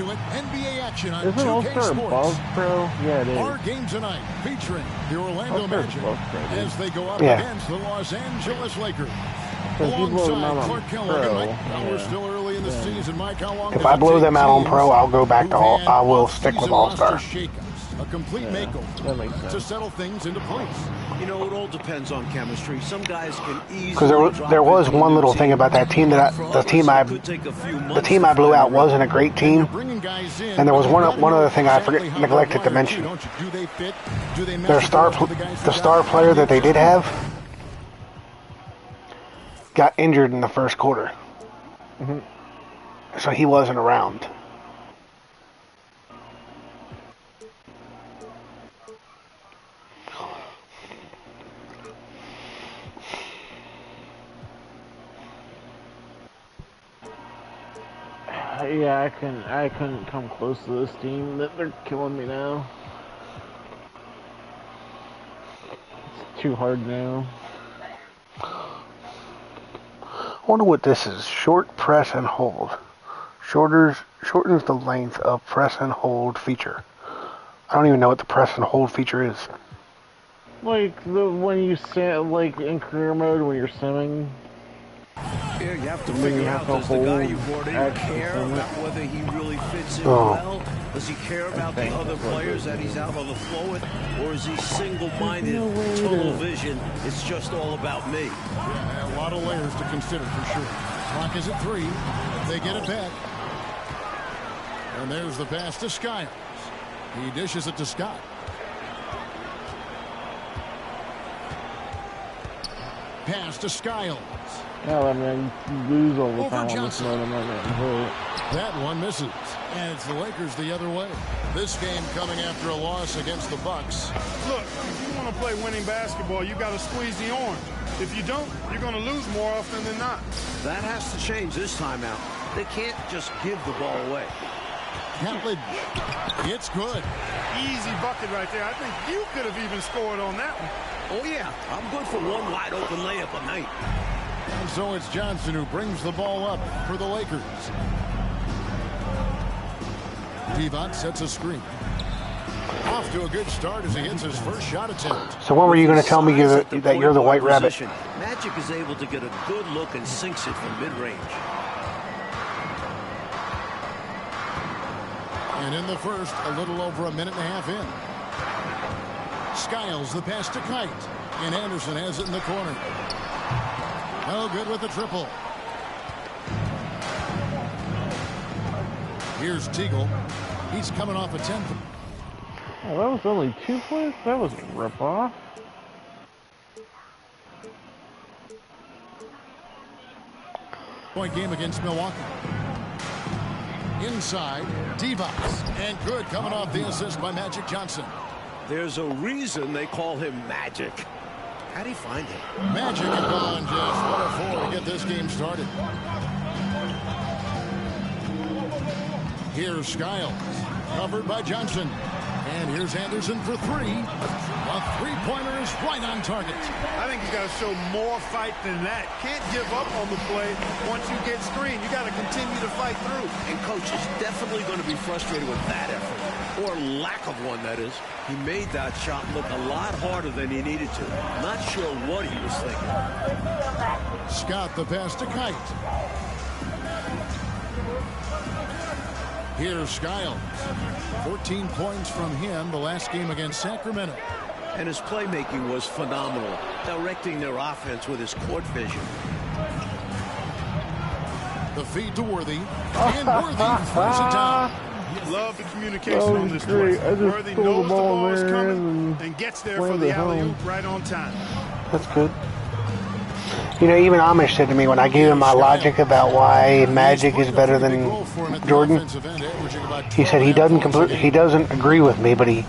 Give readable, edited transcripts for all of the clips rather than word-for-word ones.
to it. NBA action on Isn't 2K All-Star Sports. above Pro? Yeah, it is. Our game tonight featuring the Orlando Magic as they go up Yeah. against the Los Angeles Lakers. So if you blow them out Alongside on Clark Pro, Kellogg, Mike, yeah. we're still early in the season. Mike, how long If does I it blow take them out on teams Pro, I'll go back to who've all. had I will stick with off-season All-Star. roster shakeups, a complete that makeover makes sense. to settle things into place? You know, it all depends on chemistry. Some guys can easily Because there was one little thing about that team that the team I blew out wasn't a great team, and there was one other thing I neglected to mention. The star player that they did have got injured in the first quarter, so he wasn't around. Yeah, I couldn't come close to this team. They're killing me now. It's too hard now. I wonder what this is. Short press and hold. Shortens the length of press and hold feature. I don't even know what the press and hold feature is. Like when you sim, like in career mode when you're simming. Yeah, you have to figure out, does the guy you brought in care about whether he really fits in well? Does he care about the other players that he's out on the floor with? Or is he single-minded, tunnel vision? It's just all about me. Yeah, a lot of layers to consider for sure. Clock is at 3. They get it back. And there's the pass to Skiles. He dishes it to Scott. Pass to Skiles. Yeah, I mean, lose all the time on this mode. I'm not getting hurt. That one misses. And it's the Lakers the other way. This game coming after a loss against the Bucks. Look, if you want to play winning basketball, you got to squeeze the orange. If you don't, you're going to lose more often than not. That has to change this time out. They can't just give the ball away. Catlin, it's good. Easy bucket right there. I think you could have even scored on that one. Oh, yeah. I'm good for one wide-open layup a night. And so it's Johnson who brings the ball up for the Lakers. Divac sets a screen. Off to a good start as he hits his first shot attempt. So when were you going to tell me that you're the White Rabbit? Magic is able to get a good look and sinks it from mid-range. And in the first, a little over a minute and a half in. Skiles the pass to Kite. And Anderson has it in the corner. No good with the triple. Here's Teagle. He's coming off a 10. Oh, that was only 2 points? That was a rip-off. Point game against Milwaukee. Inside, Divac. And good coming off the assist by Magic Johnson. There's a reason they call him Magic. How'd he find it? Magic and gone just 1 of 4 to get this game started. Here's Skiles. Covered by Johnson. And here's Anderson for 3. A three-pointer is right on target. I think you got to show more fight than that. Can't give up on the play once you get screened. You got to continue to fight through. And coach is definitely going to be frustrated with that effort. Or lack of one, that is. He made that shot look a lot harder than he needed to. Not sure what he was thinking. Scott the pass to Kite. Here's Skiles. 14 points from him the last game against Sacramento. And his playmaking was phenomenal, directing their offense with his court vision. The feed to Worthy. And Worthy throws it down. Love the communication on this play. Worthy knows the ball is coming and gets there for the alley-oop right on time. That's good. You know, even Amish said to me when I gave him my logic about why Magic is better than Jordan, he said he doesn't agree with me, but he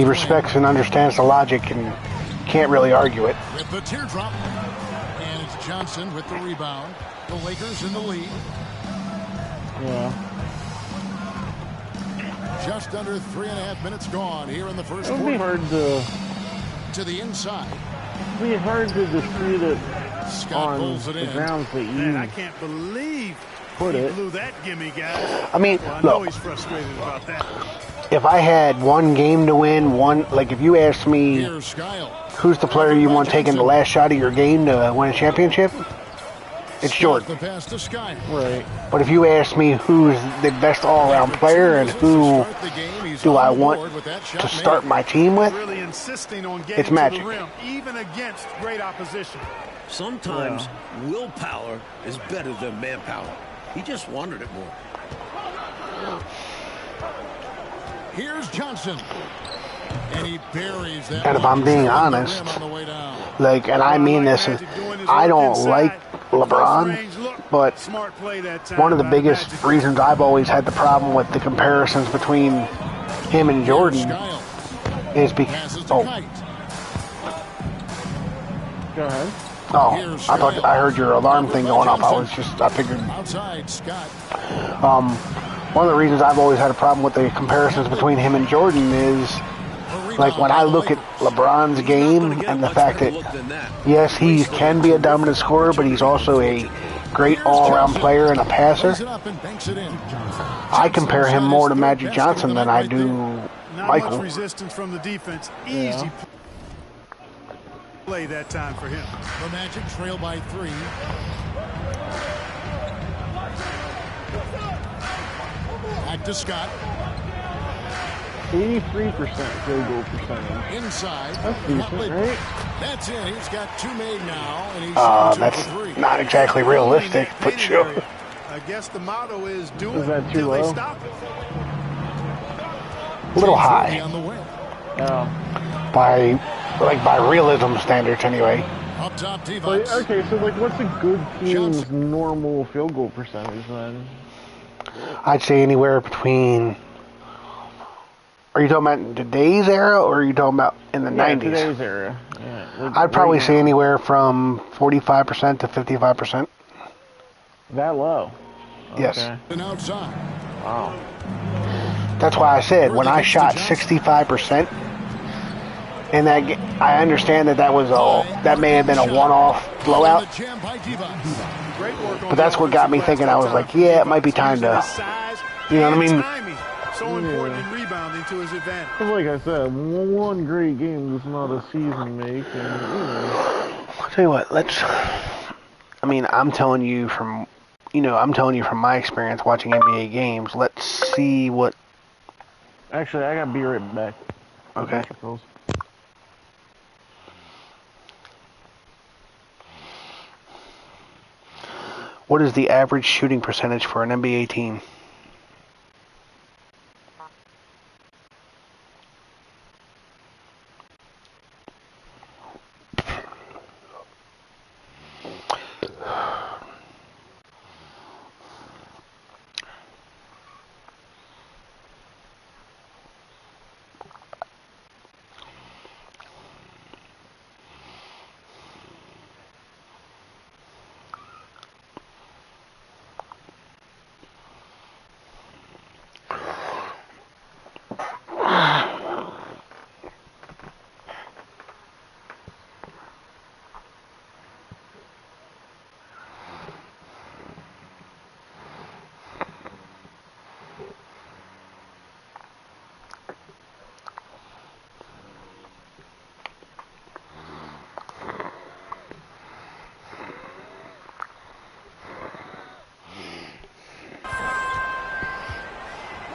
respects and understands the logic and can't really argue it. With the teardrop, and it's Johnson with the rebound. The Lakers in the lead. Yeah. Just under 3.5 minutes gone here in the first It would quarter. be hard to the inside. It'd be hard to dispute it Scott on pulls it the in. grounds that you. Man, I can't believe put it. Blew that gimme, guys. I mean, Well, I know look, he's frustrated about that. if I had one game to win, like if you asked me Here's Skiles. who's the player you want taking the last shot of your game to win a championship, it's Jordan. The pass to Skiles. Right. But if you ask me who's the best all-around player and who do I want to start my team with, Really insisting on getting it's Magic. to the rim, even against great opposition. Sometimes willpower is better than manpower. He just wanted it more. Here's Johnson. And he buries that. And if I'm being honest, like, and I mean this, I don't like LeBron, but one of the biggest reasons I've always had the problem with the comparisons between him and Jordan is because, Go ahead. I thought I heard your alarm thing going off. I figured. Outside, Scott. One of the reasons I've always had a problem with the comparisons between him and Jordan is, like, when I look at LeBron's game and the fact that, yes, he can be a dominant scorer, but he's also a great all-around player and a passer. I compare him more to Magic Johnson than I do Michael. Not much resistance from the defense. Easy play that time for him. The Magic trail by 3. Back to Scott. 83% field goal percentage. Inside. That's decent, right? That's it. He's got 2 made now, and he's That's not exactly realistic, but sure. I guess the motto is do it that too until they low? stop it. A little high. On the wing. By realism standards, anyway. Up top, Like, Divac. okay, so like, what's a good team's normal field goal percentage then? I'd say anywhere between. Are you talking about in today's era, or are you talking about in the 90s? Today's era. Yeah, like I'd probably right say now. anywhere from 45% to 55%. That low. Yes. Okay. And outside. Wow. That's why I said when I shot 65%, and I understand that was that may have been a one-off blowout, Great work on but that's what got me thinking. I was like, yeah, it might be time to, you know what I mean? Timing, so important in rebounding to his advantage. 'Cause like I said, one great game does not a season make, and I'll tell you what, I'm telling you from my experience watching NBA games. Let's see what. Actually, I gotta be right back. Okay. What is the average shooting percentage for an NBA team?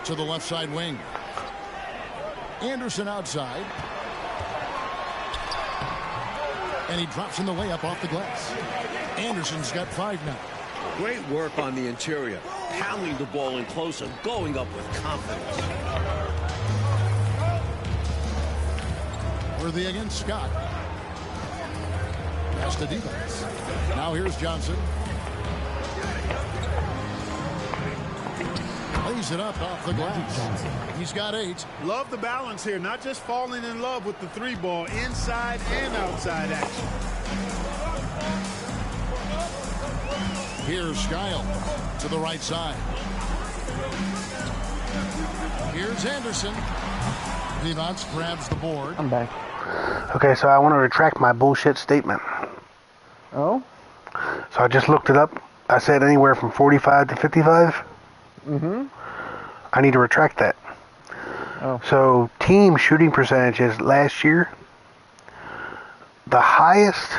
To the left side wing. Anderson outside. And he drops in the layup off the glass. Anderson's got 5 now. Great work on the interior. Pounding the ball in close and going up with confidence. Worthy against Scott. Pass to Divac. Now here's Johnson. Lays it up off the glass. He's got 8. Love the balance here, not just falling in love with the 3-ball, inside and outside action. Here's Skiles to the right side. Here's Anderson. Divac grabs the board. I'm back. Okay, so I want to retract my bullshit statement. Oh? So I just looked it up. I said anywhere from 45 to 55. Mm-hmm. I need to retract that. Oh. So team shooting percentages last year, the highest,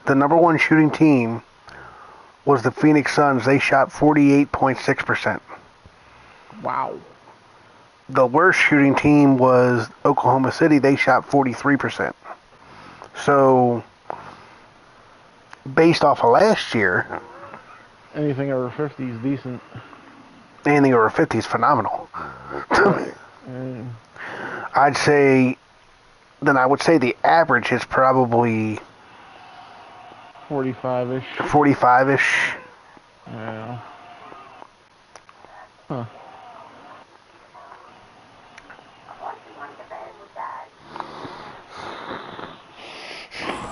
the number one shooting team was the Phoenix Suns. They shot 48.6%. Wow. The worst shooting team was Oklahoma City. They shot 43%. So, based off of last year, anything over 50 is decent. Anything over 50 is phenomenal. I'd say, then I would say the average is probably 45-ish. 45-ish. Yeah. Huh.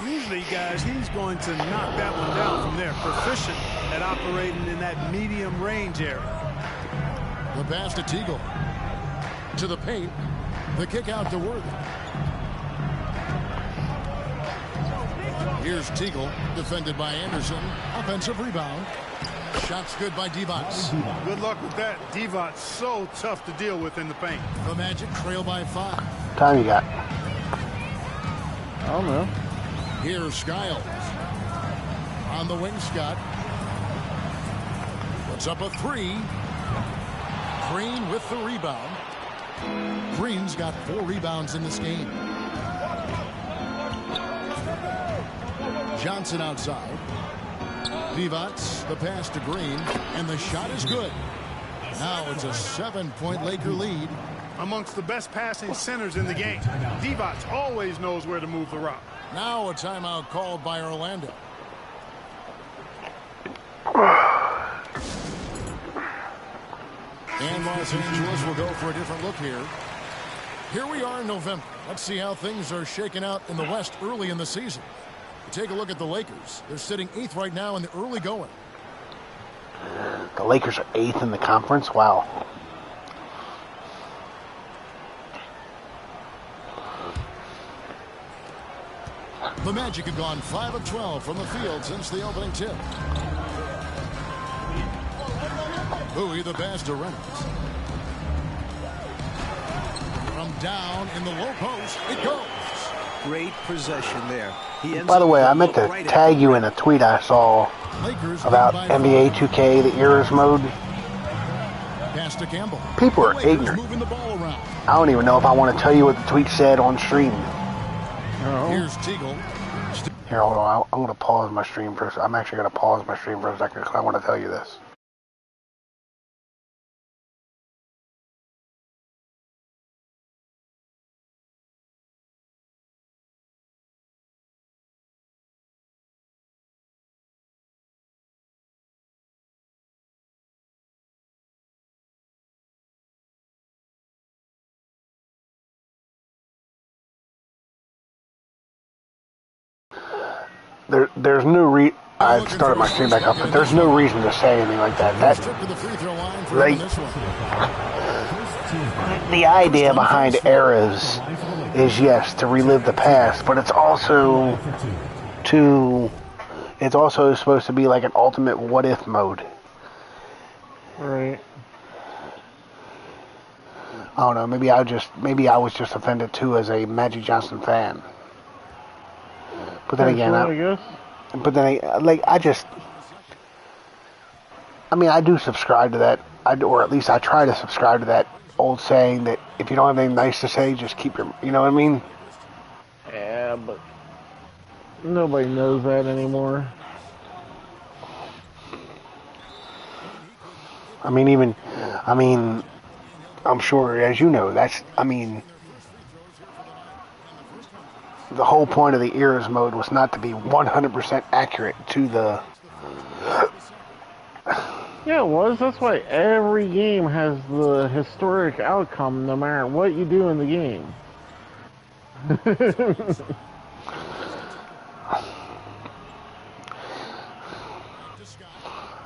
Usually, guys, he's going to knock that one down from there. Proficient at operating in that medium range area. The pass to Teagle. To the paint. The kick out to Worthy. Here's Teagle, defended by Anderson. Offensive rebound. Shots good by Divac. Good luck with that. Divac's so tough to deal with in the paint. The Magic trail by 5. Time you got? I don't know. Here's Skiles. On the wing, Scott. Puts up a 3. Green with the rebound. Green's got 4 rebounds in this game. Johnson outside. Divac, the pass to Green, and the shot is good. Now it's a 7-point Laker lead. Amongst the best passing centers in the game, Divac always knows where to move the rock. Now a timeout called by Orlando. And Los Angeles will go for a different look here. Here we are in November. Let's see how things are shaking out in the West early in the season. Take a look at the Lakers. They're sitting 8th right now in the early going. The Lakers are 8th in the conference? Wow. The Magic have gone 5 of 12 from the field since the opening tip. Bowie the pass to Reynolds. From down in the low post, it goes. Great possession there. By the way, I meant to tag you in a tweet I saw about NBA2K, the ERAS mode. Pass to Campbell. People are ignorant. I don't even know if I want to tell you what the tweet said on stream. Here's Teagle. Here, hold on. I'm going to pause my stream for a second. I'm actually going to pause my stream for a second because I want to tell you this. There's no I started my stream back up, but there's no reason to say anything like that. The idea behind ERAS is, yes, to relive the past, but it's also supposed to be like an ultimate what-if mode. Right. I don't know. Maybe I was just offended too as a Magic Johnson fan. But then again, I do subscribe to that. Or at least I try to subscribe to that old saying that if you don't have anything nice to say, just keep your. You know what I mean? Yeah, but nobody knows that anymore. I'm sure, as you know, the whole point of the ERAS mode was not to be 100% accurate to the... Yeah, it was. That's why every game has the historic outcome no matter what you do in the game.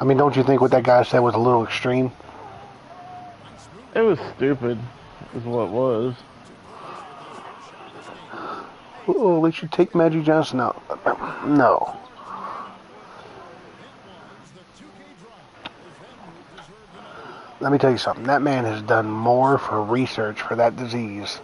Don't you think what that guy said was a little extreme? It was stupid, is what it was. Oh, they should take Magic Johnson out. No. Let me tell you something. That man has done more for research for that disease.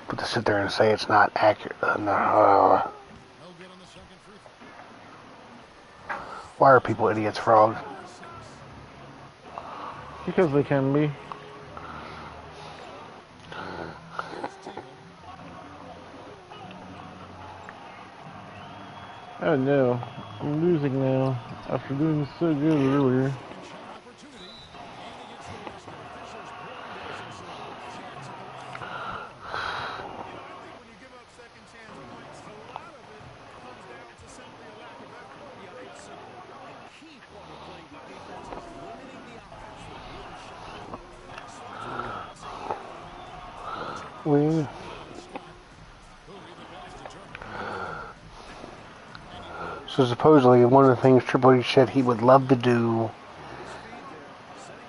But to sit there and say it's not accurate, no. Why are people idiots, Frog? Because they can be. Oh no, I'm losing now after doing so good earlier. Win. So supposedly one of the things Triple H said he would love to do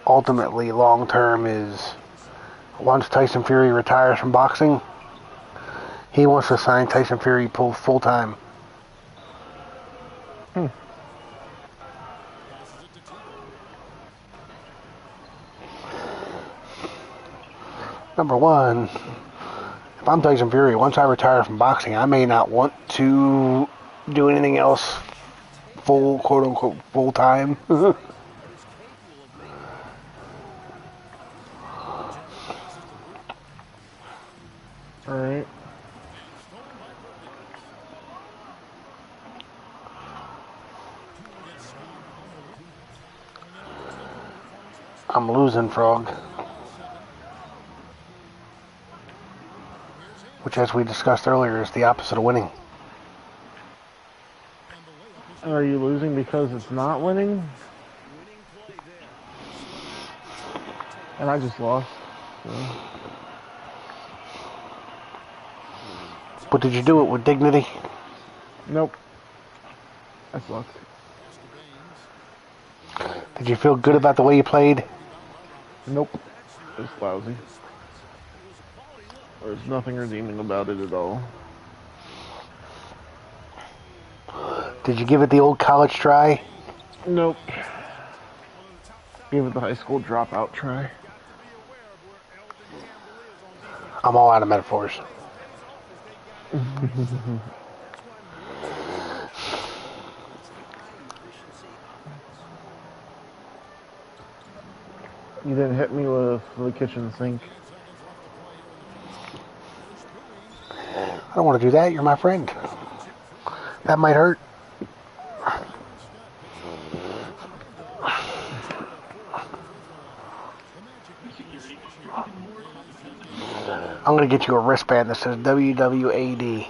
ultimately long term is once Tyson Fury retires from boxing, he wants to sign Tyson Fury full time. Number one, if I'm Tyson Fury, once I retire from boxing, I may not want to do anything else full, quote unquote, full time. Alright. I'm losing, Frog. Which, as we discussed earlier, is the opposite of winning. Are you losing because it's not winning? And I just lost. So. But did you do it with dignity? Nope. That sucks. Did you feel good about the way you played? Nope. It's lousy. There's nothing redeeming about it at all. Did you give it the old college try? Nope. Give it the high school dropout try. I'm all out of metaphors. You didn't hit me with the kitchen sink. I don't want to do that. You're my friend. That might hurt. I'm going to get you a wristband that says WWAD.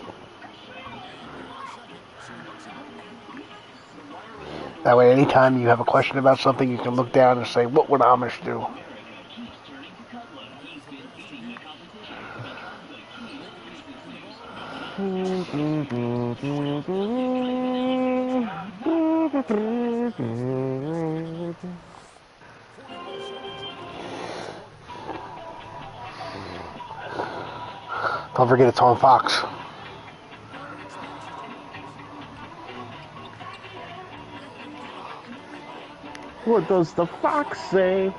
That way, anytime you have a question about something, you can look down and say, what would Amish do? Don't forget it's on Fox. What does the fox say?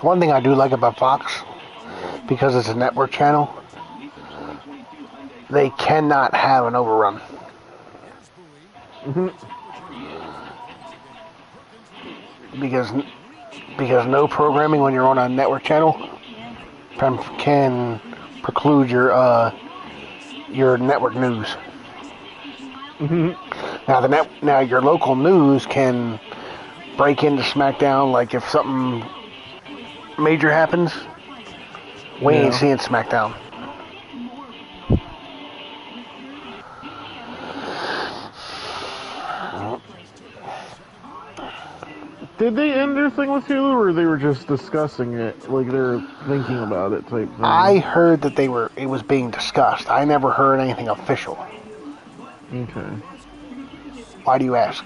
One thing I do like about Fox, because it's a network channel, they cannot have an overrun. Because no programming when you're on a network channel can preclude your network news. Now your local news can break into SmackDown, like if something major happens, we ain't seeing SmackDown. Did they end their thing with Hulu, or they were just discussing it, like they're thinking about it type thing? I heard that it was being discussed. I never heard anything official. Okay. Why do you ask?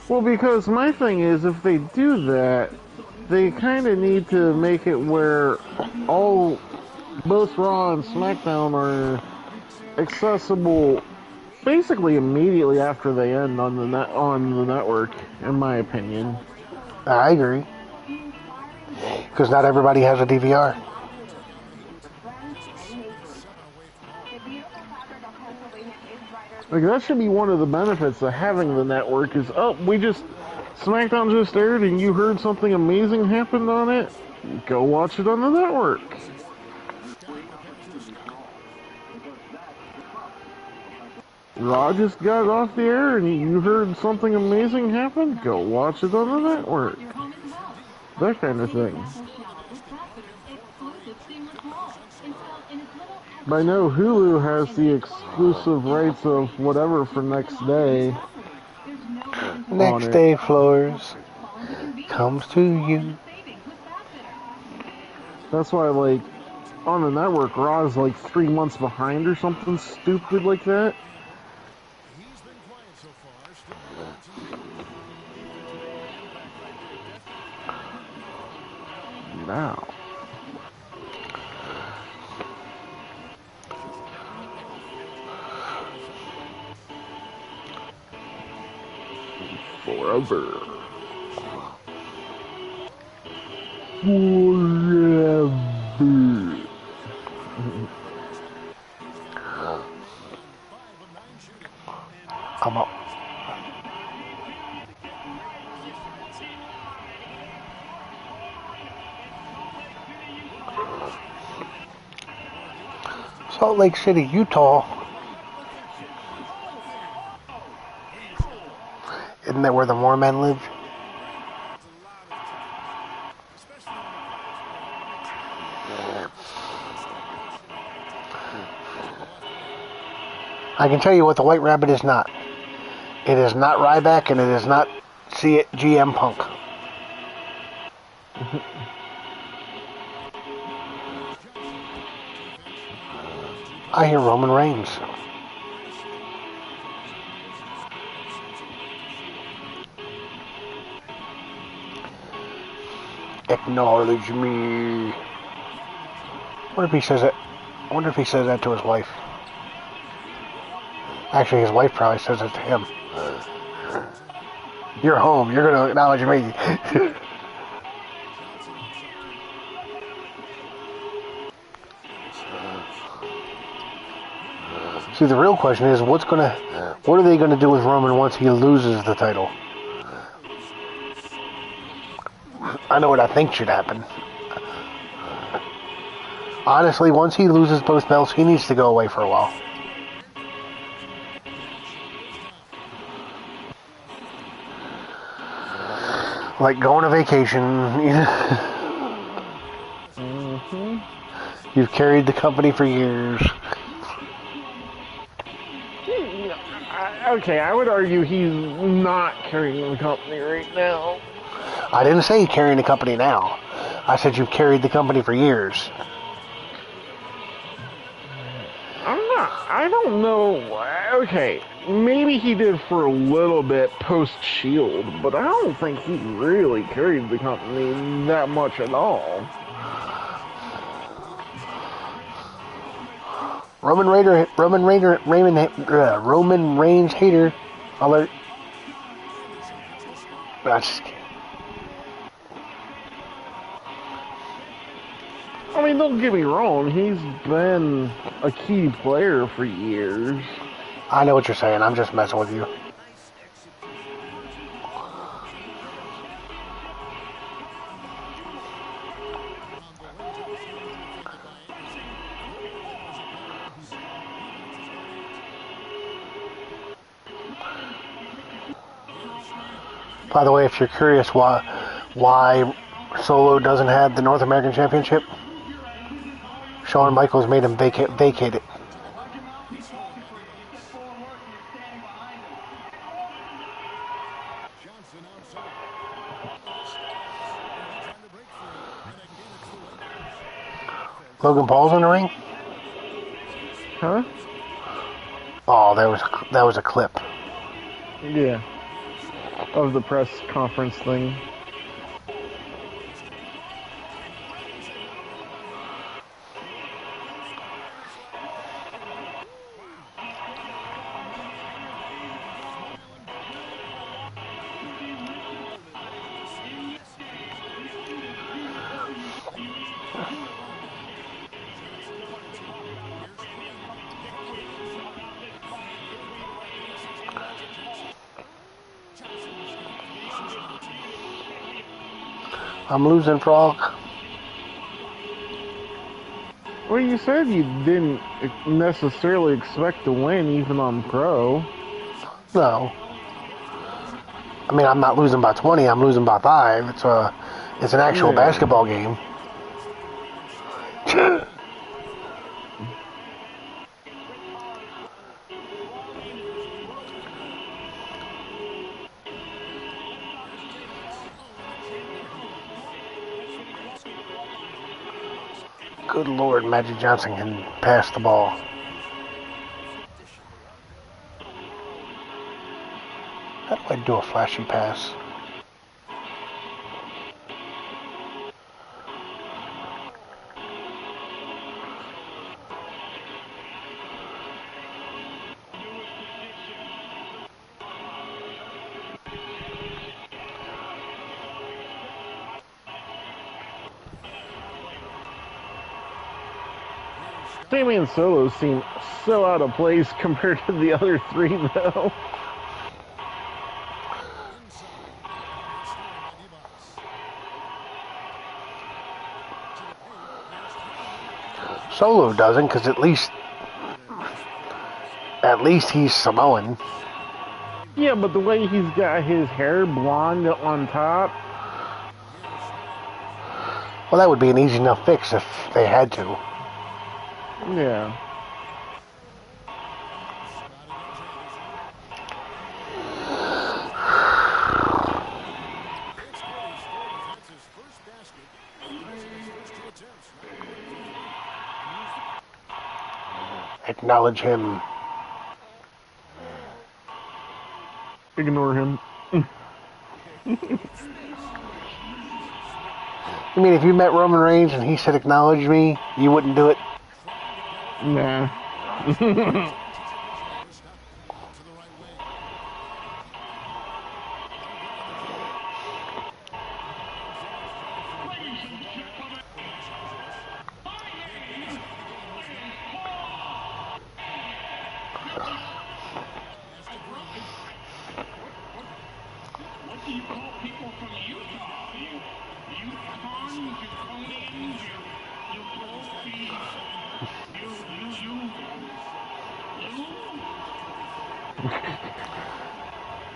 Well, because my thing is, if they do that, they kind of need to make it where both Raw and SmackDown are accessible basically immediately after they end on the network, in my opinion. I agree. Because not everybody has a DVR. Like, that should be one of the benefits of having the network is, SmackDown just aired and you heard something amazing happened on it, go watch it on the network. Raw just got off the air and you heard something amazing happen, go watch it on the network. That kind of thing. But I know Hulu has the exclusive rights of whatever for next day. Next day, Floors comes to you. That's why, like, on the network, Raw is like 3 months behind or something stupid like that. Now. Forever. I'm up. Salt Lake City, Utah. Isn't that where the Mormon lived? I can tell you what the White Rabbit is not. It is not Ryback, and it is not GM Punk. I hear Roman Reigns. Acknowledge me. What if he says that? I wonder if he says that to his wife. Actually, his wife probably says it to him. You're home. You're going to acknowledge me. See, the real question is, what are they going to do with Roman once he loses the title? I know what I think should happen. Honestly, once he loses both belts, he needs to go away for a while. Like go on a vacation. Mm-hmm. You've carried the company for years. Okay, I would argue he's not carrying the company right now. I didn't say carrying the company now. I said you've carried the company for years. I don't know. Okay, maybe he did for a little bit post-Shield, but I don't think he really carried the company that much at all. Roman Reigns hater alert. That's. I mean, don't get me wrong, he's been a key player for years. I know what you're saying, I'm just messing with you. By the way, if you're curious why Solo doesn't have the North American Championship, Shawn Michaels made him vacate it. Logan Paul's in the ring? Huh? Oh, that was a clip. Yeah. Of the press conference thing. I'm losing, Frog. Well, you said you didn't necessarily expect to win even on Pro. No. I mean, I'm not losing by 20. I'm losing by 5. It's an actual basketball game. Good Lord, Magic Johnson can pass the ball. How do I do a flashy pass? Damian Solo seemed so out of place compared to the other three, though. Solo doesn't, because at least he's Samoan. Yeah, but the way he's got his hair blonde on top. Well, that would be an easy enough fix if they had to. Yeah. Acknowledge him. Ignore him. I mean, if you met Roman Reigns and he said acknowledge me, you wouldn't do it? Nah.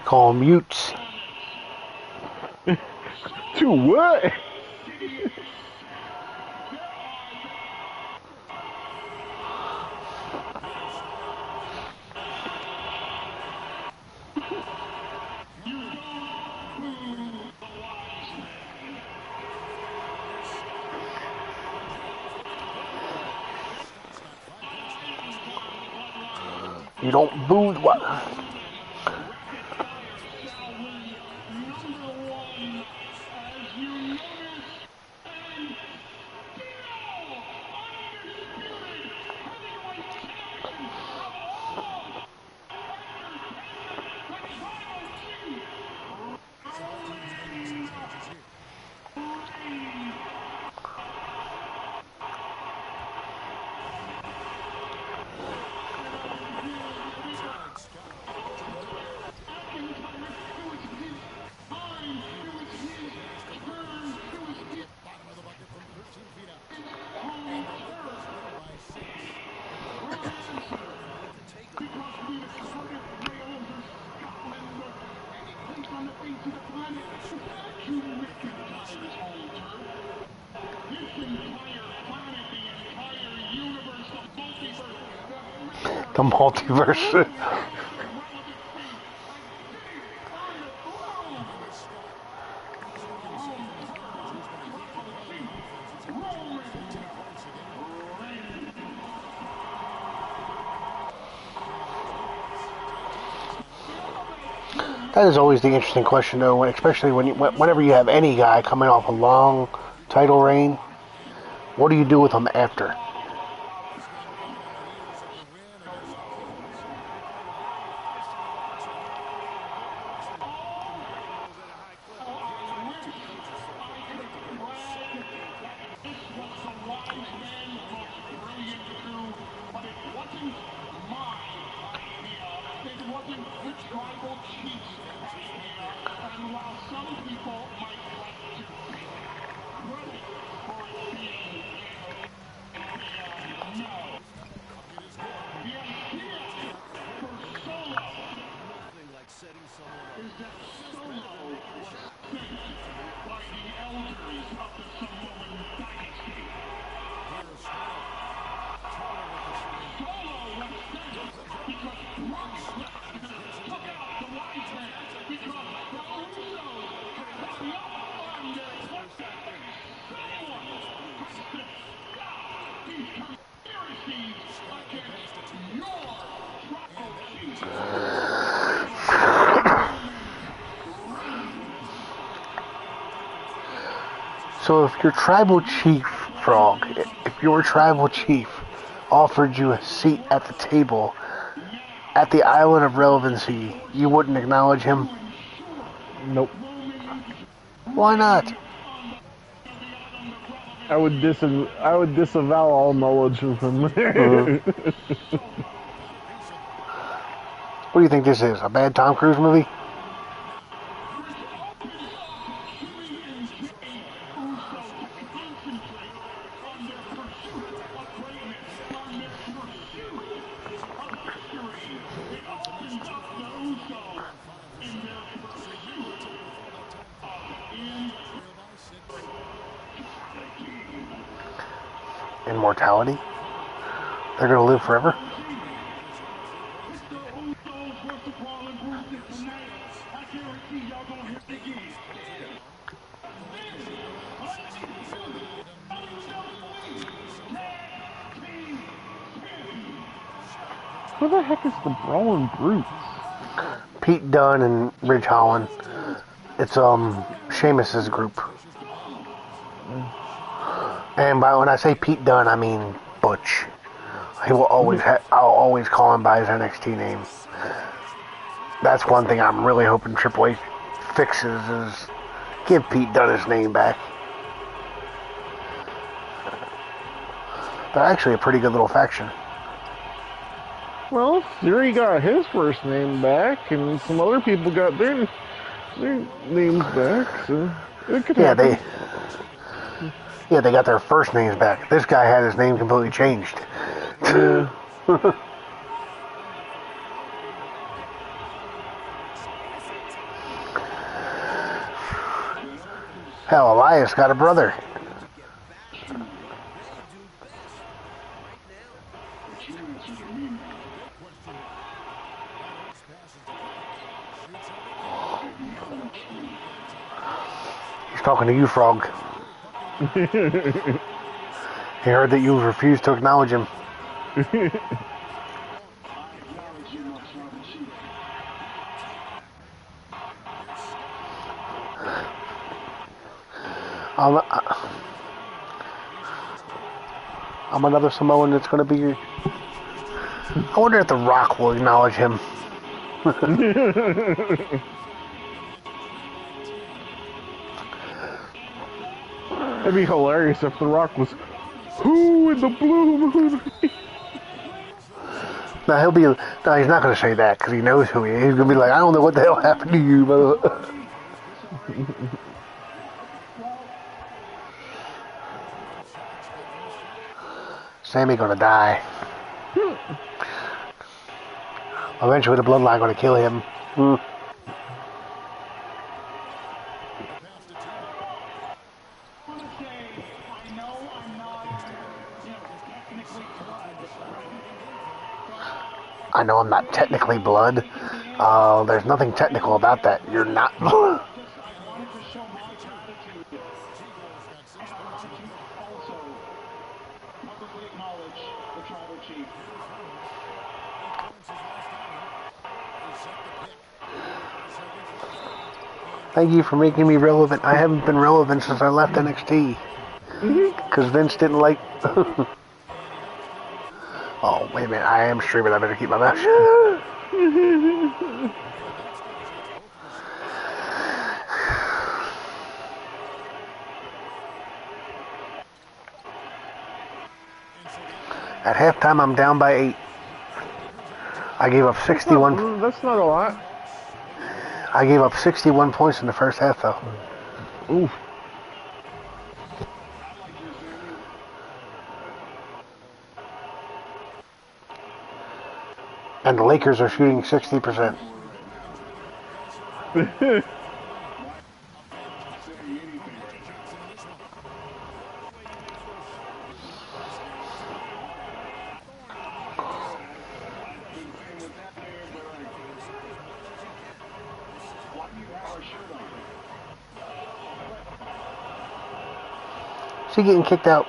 Call him Utes. To what? You don't boo what? The multiverse. That is always the interesting question, though, especially whenever you have any guy coming off a long title reign. What do you do with them after? So if your tribal chief, Frog, if your tribal chief offered you a seat at the table at the Island of Relevancy, you wouldn't acknowledge him? Nope. Why not? I would disavow all knowledge of him. What do you think this is? A bad Tom Cruise movie? Immortality? They're gonna live forever? Who the heck is the Brawling Brutes? Pete Dunne and Ridge Holland. It's Sheamus's group. And when I say Pete Dunne, I mean Butch. He will always I'll always call him by his NXT name. That's one thing I'm really hoping Triple H fixes is give Pete Dunne his name back. They're actually a pretty good little faction. Well, Theory got his first name back, and some other people got their names back, so it could happen. They got their first names back. This guy had his name completely changed. Yeah. Hell, Elias got a brother. He's talking to you, Frog. He heard that you refused to acknowledge him. I'm another Samoan that's going to be... I wonder if The Rock will acknowledge him. It'd be hilarious if The Rock was, who in the blue moon? No, he's not going to say that because he knows who he is. He's going to be like, I don't know what the hell happened to you, brother. Sammy gonna die. Eventually the bloodline gonna kill him. I know I'm not technically blood. There's nothing technical about that. You're not blood. Thank you for making me relevant. I haven't been relevant since I left NXT. Because Vince didn't like... Oh, wait a minute. I am streaming. I better keep my mouth shut. At halftime, I'm down by 8. I gave up 61. That's not a lot. I gave up 61 points in the first half, though. Oof. And the Lakers are shooting 60%. Is he getting kicked out?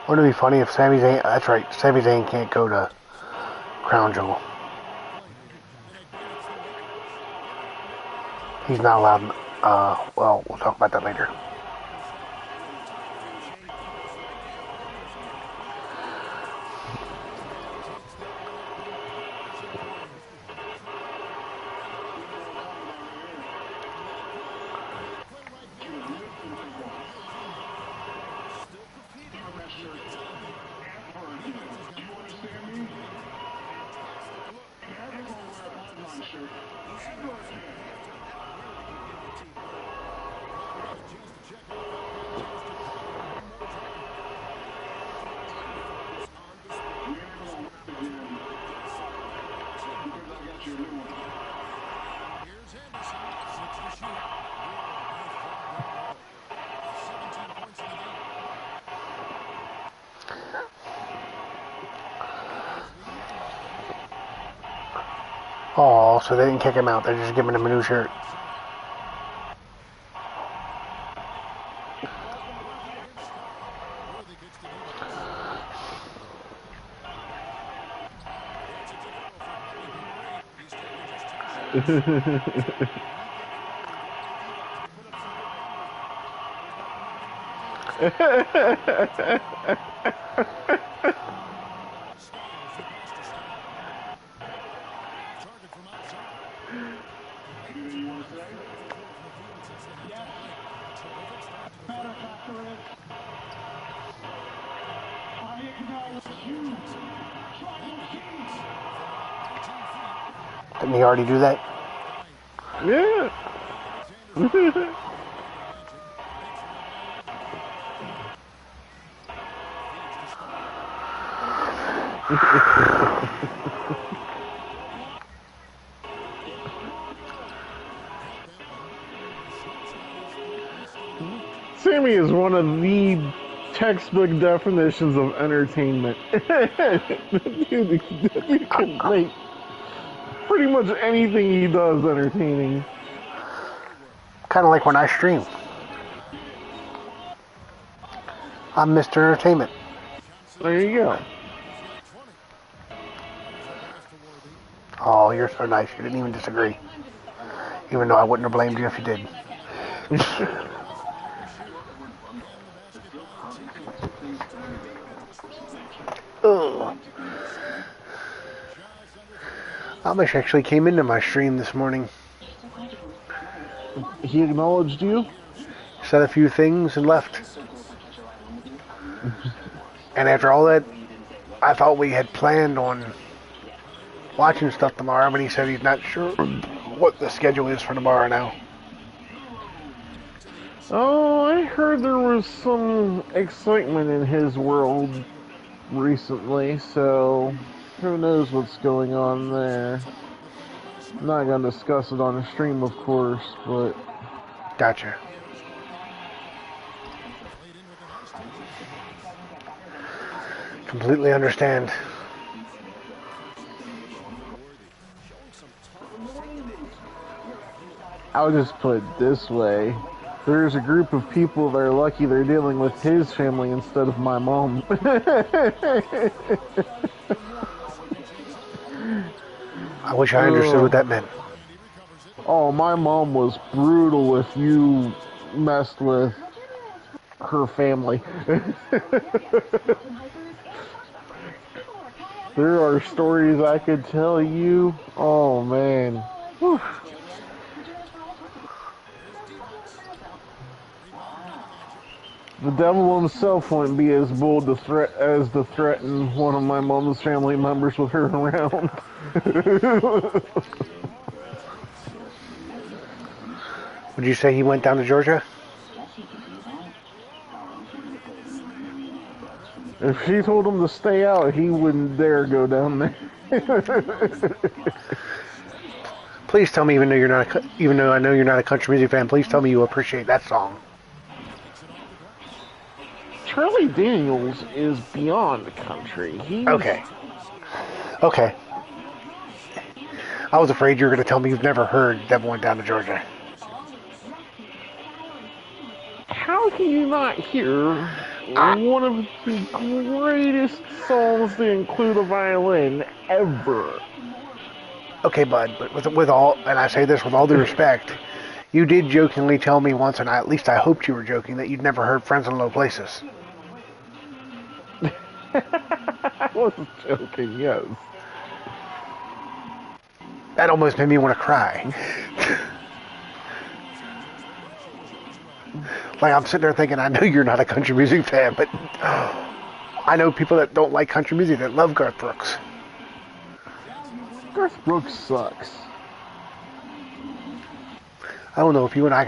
Wouldn't it be funny if Sami Zayn... That's right, Sami Zayn can't go to Crown Jewel. He's not allowed... well, we'll talk about that later. Oh, so they didn't kick him out. They're just giving him a new shirt. Didn't he already do that? Yeah. Sammy is one of the textbook definitions of entertainment. Dude can make pretty much anything he does entertaining. Kind of like when I stream. I'm Mr. Entertainment. There you go. Oh, you're so nice. You didn't even disagree. Even though I wouldn't have blamed you if you did. Ugh. Amish actually came into my stream this morning. He acknowledged you? Said a few things and left. And after all that, I thought we had planned on watching stuff tomorrow, but he said he's not sure what the schedule is for tomorrow now. Oh, I heard there was some excitement in his world recently, so who knows what's going on there. I'm not going to discuss it on the stream, of course, but... Gotcha. Completely understand. I'll just put it this way. There's a group of people that are lucky they're dealing with his family instead of my mom. I wish I understood what that meant. Oh, my mom was brutal if you messed with her family. There are stories I could tell you. Oh, man. Whew. The devil himself wouldn't be as bold to threaten one of my mom's family members with her around. Would you say he went down to Georgia? If she told him to stay out, he wouldn't dare go down there. Please tell me, even though I know you're not a country music fan, please tell me you appreciate that song. Charlie Daniels is beyond country. Okay. I was afraid you were going to tell me you've never heard Devil Went Down to Georgia. How can you not hear one of the greatest songs to include a violin ever? Okay, bud, but with all, and I say this with all due respect, you did jokingly tell me once, and at least I hoped you were joking, that you'd never heard Friends in Low Places. I was joking, yes. That almost made me want to cry. Like, I'm sitting there thinking, I know you're not a country music fan, but I know people that don't like country music that love Garth Brooks. Garth Brooks sucks. I don't know if you and I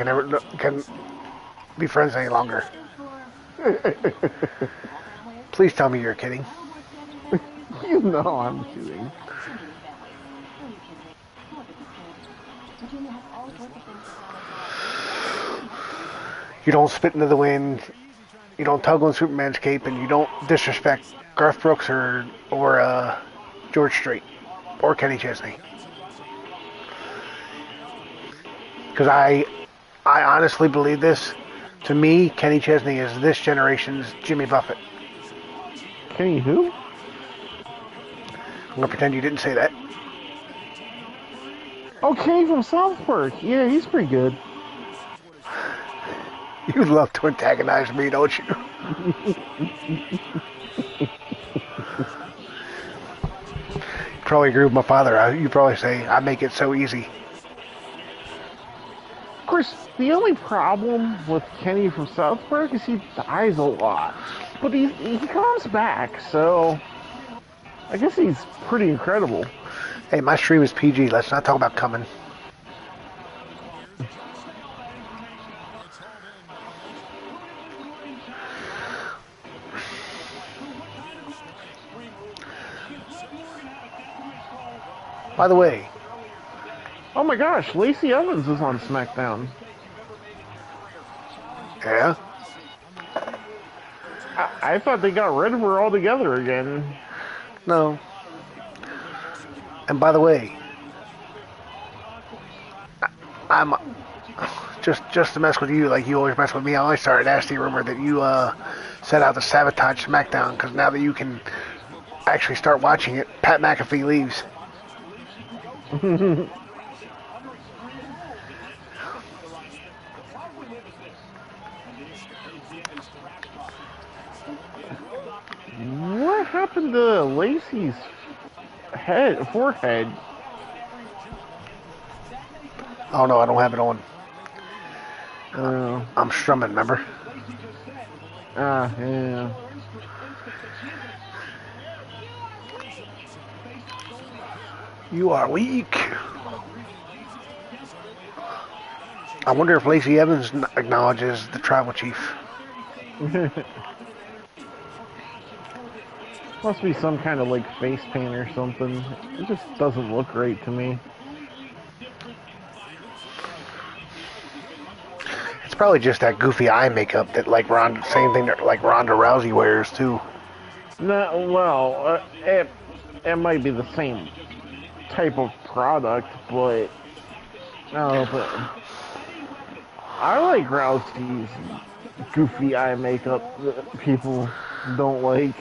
can be friends any longer. Please tell me you're kidding. You know I'm kidding. You don't spit into the wind, you don't tug on Superman's cape, and you don't disrespect Garth Brooks or George Strait or Kenny Chesney. Because I honestly believe this. To me, Kenny Chesney is this generation's Jimmy Buffett. Kenny who? I'm going to pretend you didn't say that. Oh, Kenny from South Park. Yeah, he's pretty good. You love to antagonize me, don't you? Probably agree with my father. You probably say, I make it so easy. Of course, the only problem with Kenny from South Park is he dies a lot. But he comes back, so I guess he's pretty incredible. Hey, my stream is PG. Let's not talk about coming. By the way. Oh my gosh, Lacey Evans is on SmackDown. Yeah? I thought they got rid of her altogether again. No. And by the way, I'm just to mess with you like you always mess with me. I always started a nasty rumor that you set out to sabotage SmackDown because now that you can actually start watching it, Pat McAfee leaves. What happened to Lacey's forehead? Oh no, I don't have it on. Oh. I'm strumming, remember? Yeah. You are weak. I wonder if Lacey Evans acknowledges the tribal chief. Must be some kind of like face paint or something. It just doesn't look right to me. It's probably just that goofy eye makeup that like same thing that like Ronda Rousey wears too. No, well, it might be the same type of product, but but I like Rousey's goofy eye makeup that people don't like.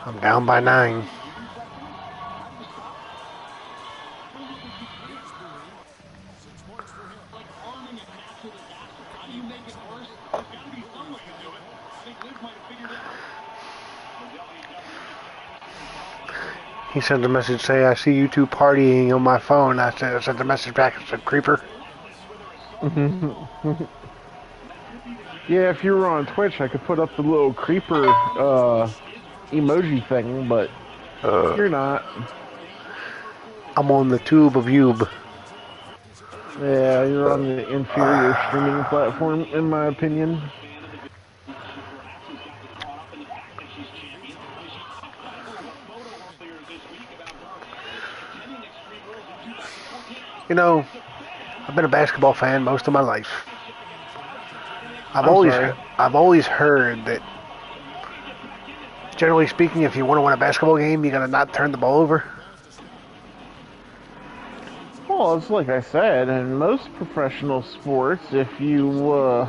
I'm down by 9. He sent a message saying, I see you two partying on my phone. I sent the message back and said, creeper. Yeah, if you were on Twitch, I could put up the little creeper emoji thing, but you're not. I'm on the tube of Yube. Yeah, you're on the inferior streaming platform, in my opinion. You know, I've been a basketball fan most of my life. I've always heard that, generally speaking, if you want to win a basketball game, you gotta not turn the ball over. Well, it's like I said, in most professional sports, if you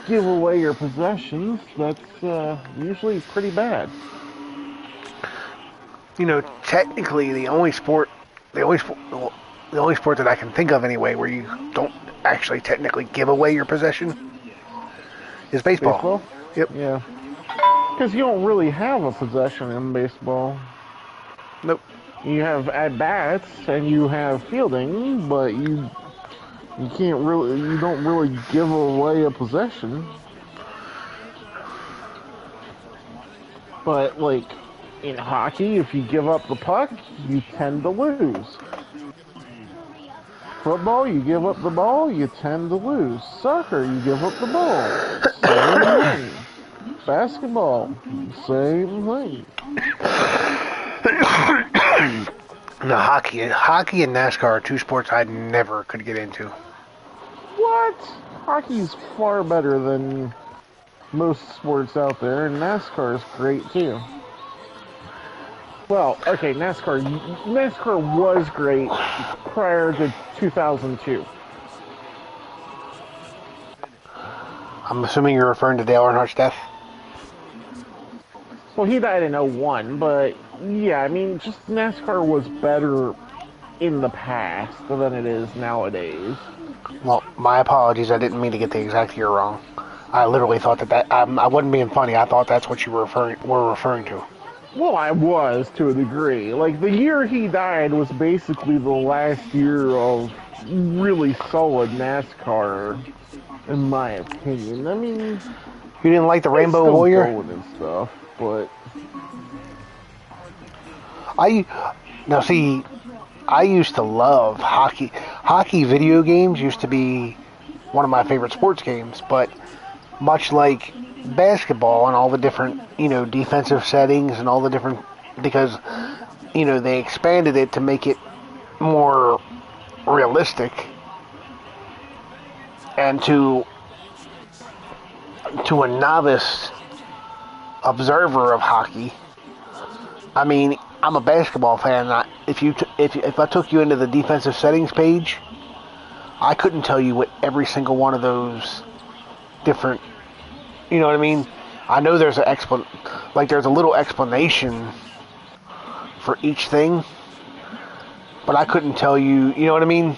give away your possessions, that's usually pretty bad. You know, technically, the only sport that I can think of anyway where you don't actually technically give away your possession is baseball. Baseball? Yep. Yeah. Because you don't really have a possession in baseball. Nope. You have at-bats and you have fielding, but you don't really give away a possession. But, like, in hockey, if you give up the puck, you tend to lose. Football, you give up the ball, you tend to lose. Soccer, you give up the ball. Same thing. Basketball, same thing. No, hockey and NASCAR are two sports I never could get into. What? Hockey's far better than most sports out there, and NASCAR is great too. Well, okay, NASCAR was great prior to 2002. I'm assuming you're referring to Dale Earnhardt's death? Well, he died in 01, but yeah, I mean, just NASCAR was better in the past than it is nowadays. Well, my apologies. I didn't mean to get the exact year wrong. I literally thought that I wasn't being funny. I thought that's what you were referring to. Well, I was, to a degree. Like, the year he died was basically the last year of really solid NASCAR, in my opinion. I mean, you didn't like the Rainbow Warrior and stuff, but I used to love hockey. Hockey video games used to be one of my favorite sports games, but much like basketball and all the different, defensive settings and all the different, because, they expanded it to make it more realistic and to a novice observer of hockey, I mean, I'm a basketball fan. If I took you into the defensive settings page, I couldn't tell you what every single one of those different. You know what I mean? I know there's there's a little explanation for each thing, but I couldn't tell you. You know what I mean?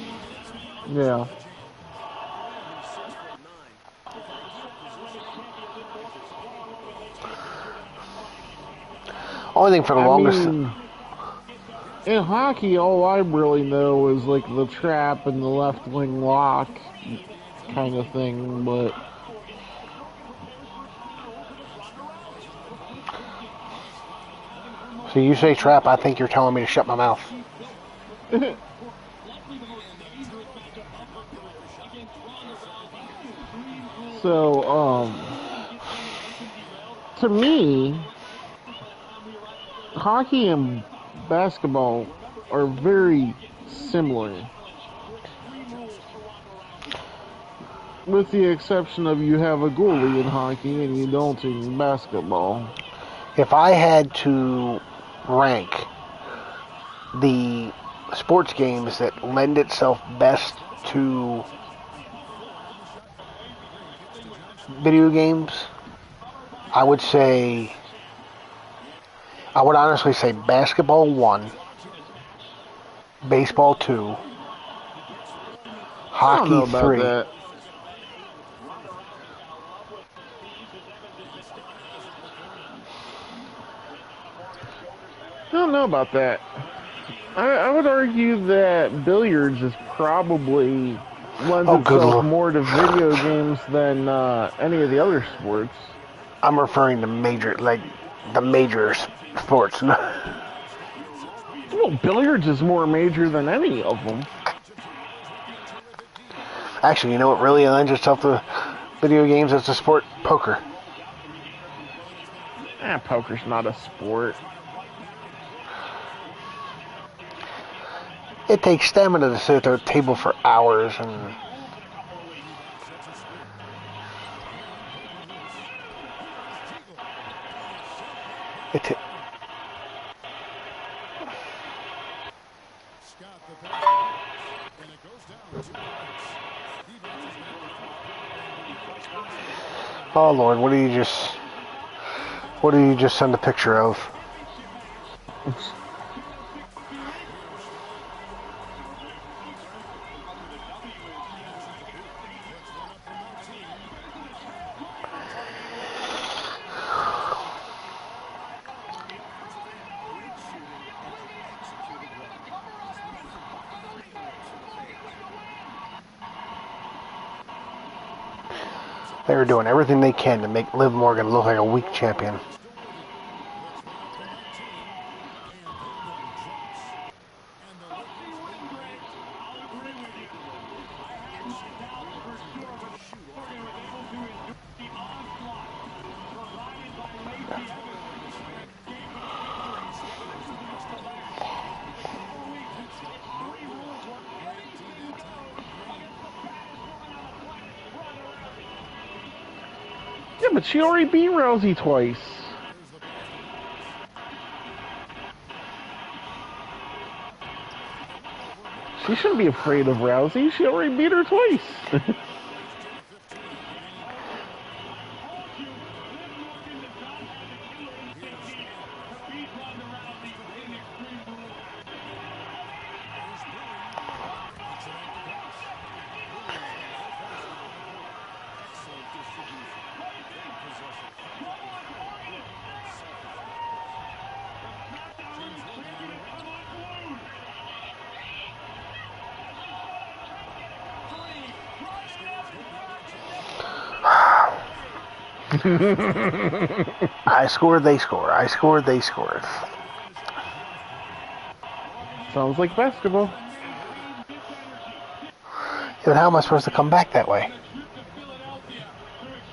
Yeah. Only thing for the I longest. mean, in hockey, all I really know is like the trap and the left wing lock kind of thing, but. So you say trap, I think you're telling me to shut my mouth. So, to me, hockey and basketball are very similar. With the exception of you have a goalie in hockey and you don't in basketball. If I had to rank the sports games that lend itself best to video games, I would honestly say basketball 1, baseball 2, I don't know hockey about 3. that. I don't know about that. I would argue that billiards is probably lends Oh, good itself lord. more to video games than any of the other sports. I'm referring to the major sports. Well, billiards is more major than any of them. Actually, you know what really lends itself to video games as a sport? Poker. Poker's not a sport. It takes stamina to sit at a table for hours and oh Lord, what did you just send a picture of? They were doing everything they can to make Liv Morgan look like a weak champion. Yeah, but she already beat Rousey twice. She shouldn't be afraid of Rousey. She already beat her twice. I scored, they score. I scored, they scored. Sounds like basketball. Yeah, but how am I supposed to come back that way?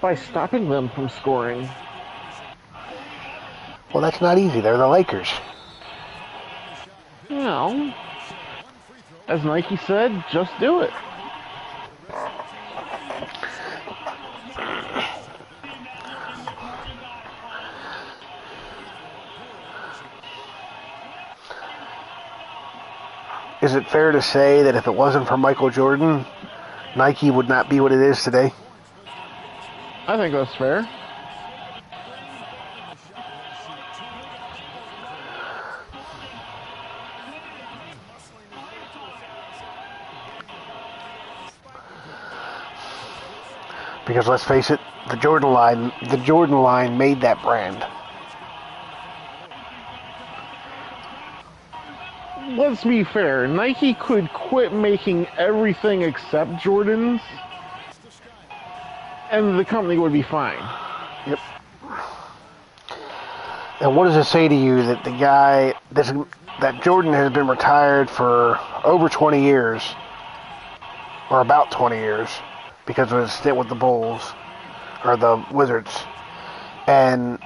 By stopping them from scoring. Well, that's not easy. They're the Lakers. Well, as Nike said, just do it. is it fair to say that if it wasn't for Michael Jordan, Nike would not be what it is today? I think that's fair. Because let's face it, the Jordan line made that brand. Let's be fair. Nike could quit making everything except Jordans, and the company would be fine. Yep. And what does it say to you that the guy, that Jordan has been retired for over 20 years, or about 20 years, because of his stint with the Bulls, or the Wizards, and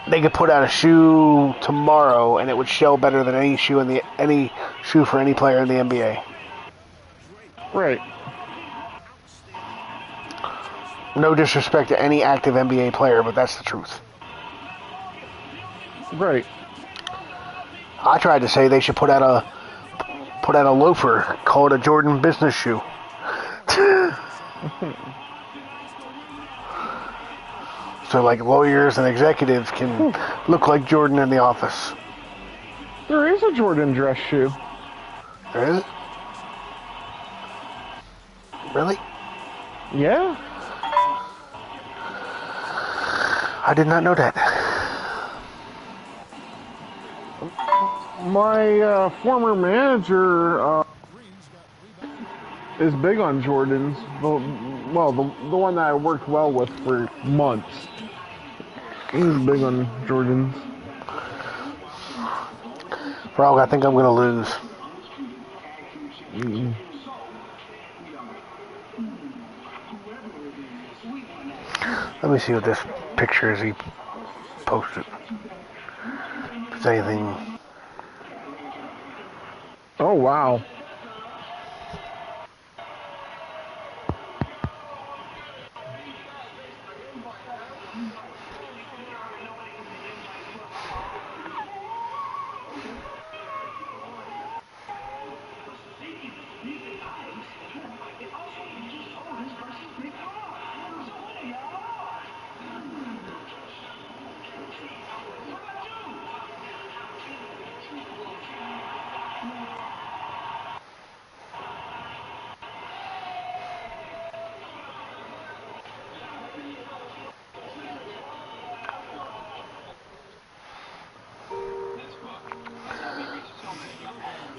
they could put out a shoe tomorrow and it would sell better than any shoe for any player in the NBA. Right. No disrespect to any active NBA player, but that's the truth. Right. I tried to say they should put out a loafer, call it a Jordan business shoe. So like lawyers and executives can look like Jordan in the office. There is a Jordan dress shoe. There is? Really? Yeah. I did not know that. My former manager is big on Jordans. The one that I worked well with for months. He's big on Jordans. Frog, I think I'm going to lose. Let me see what this picture is he posted. If there's anything. Oh, wow.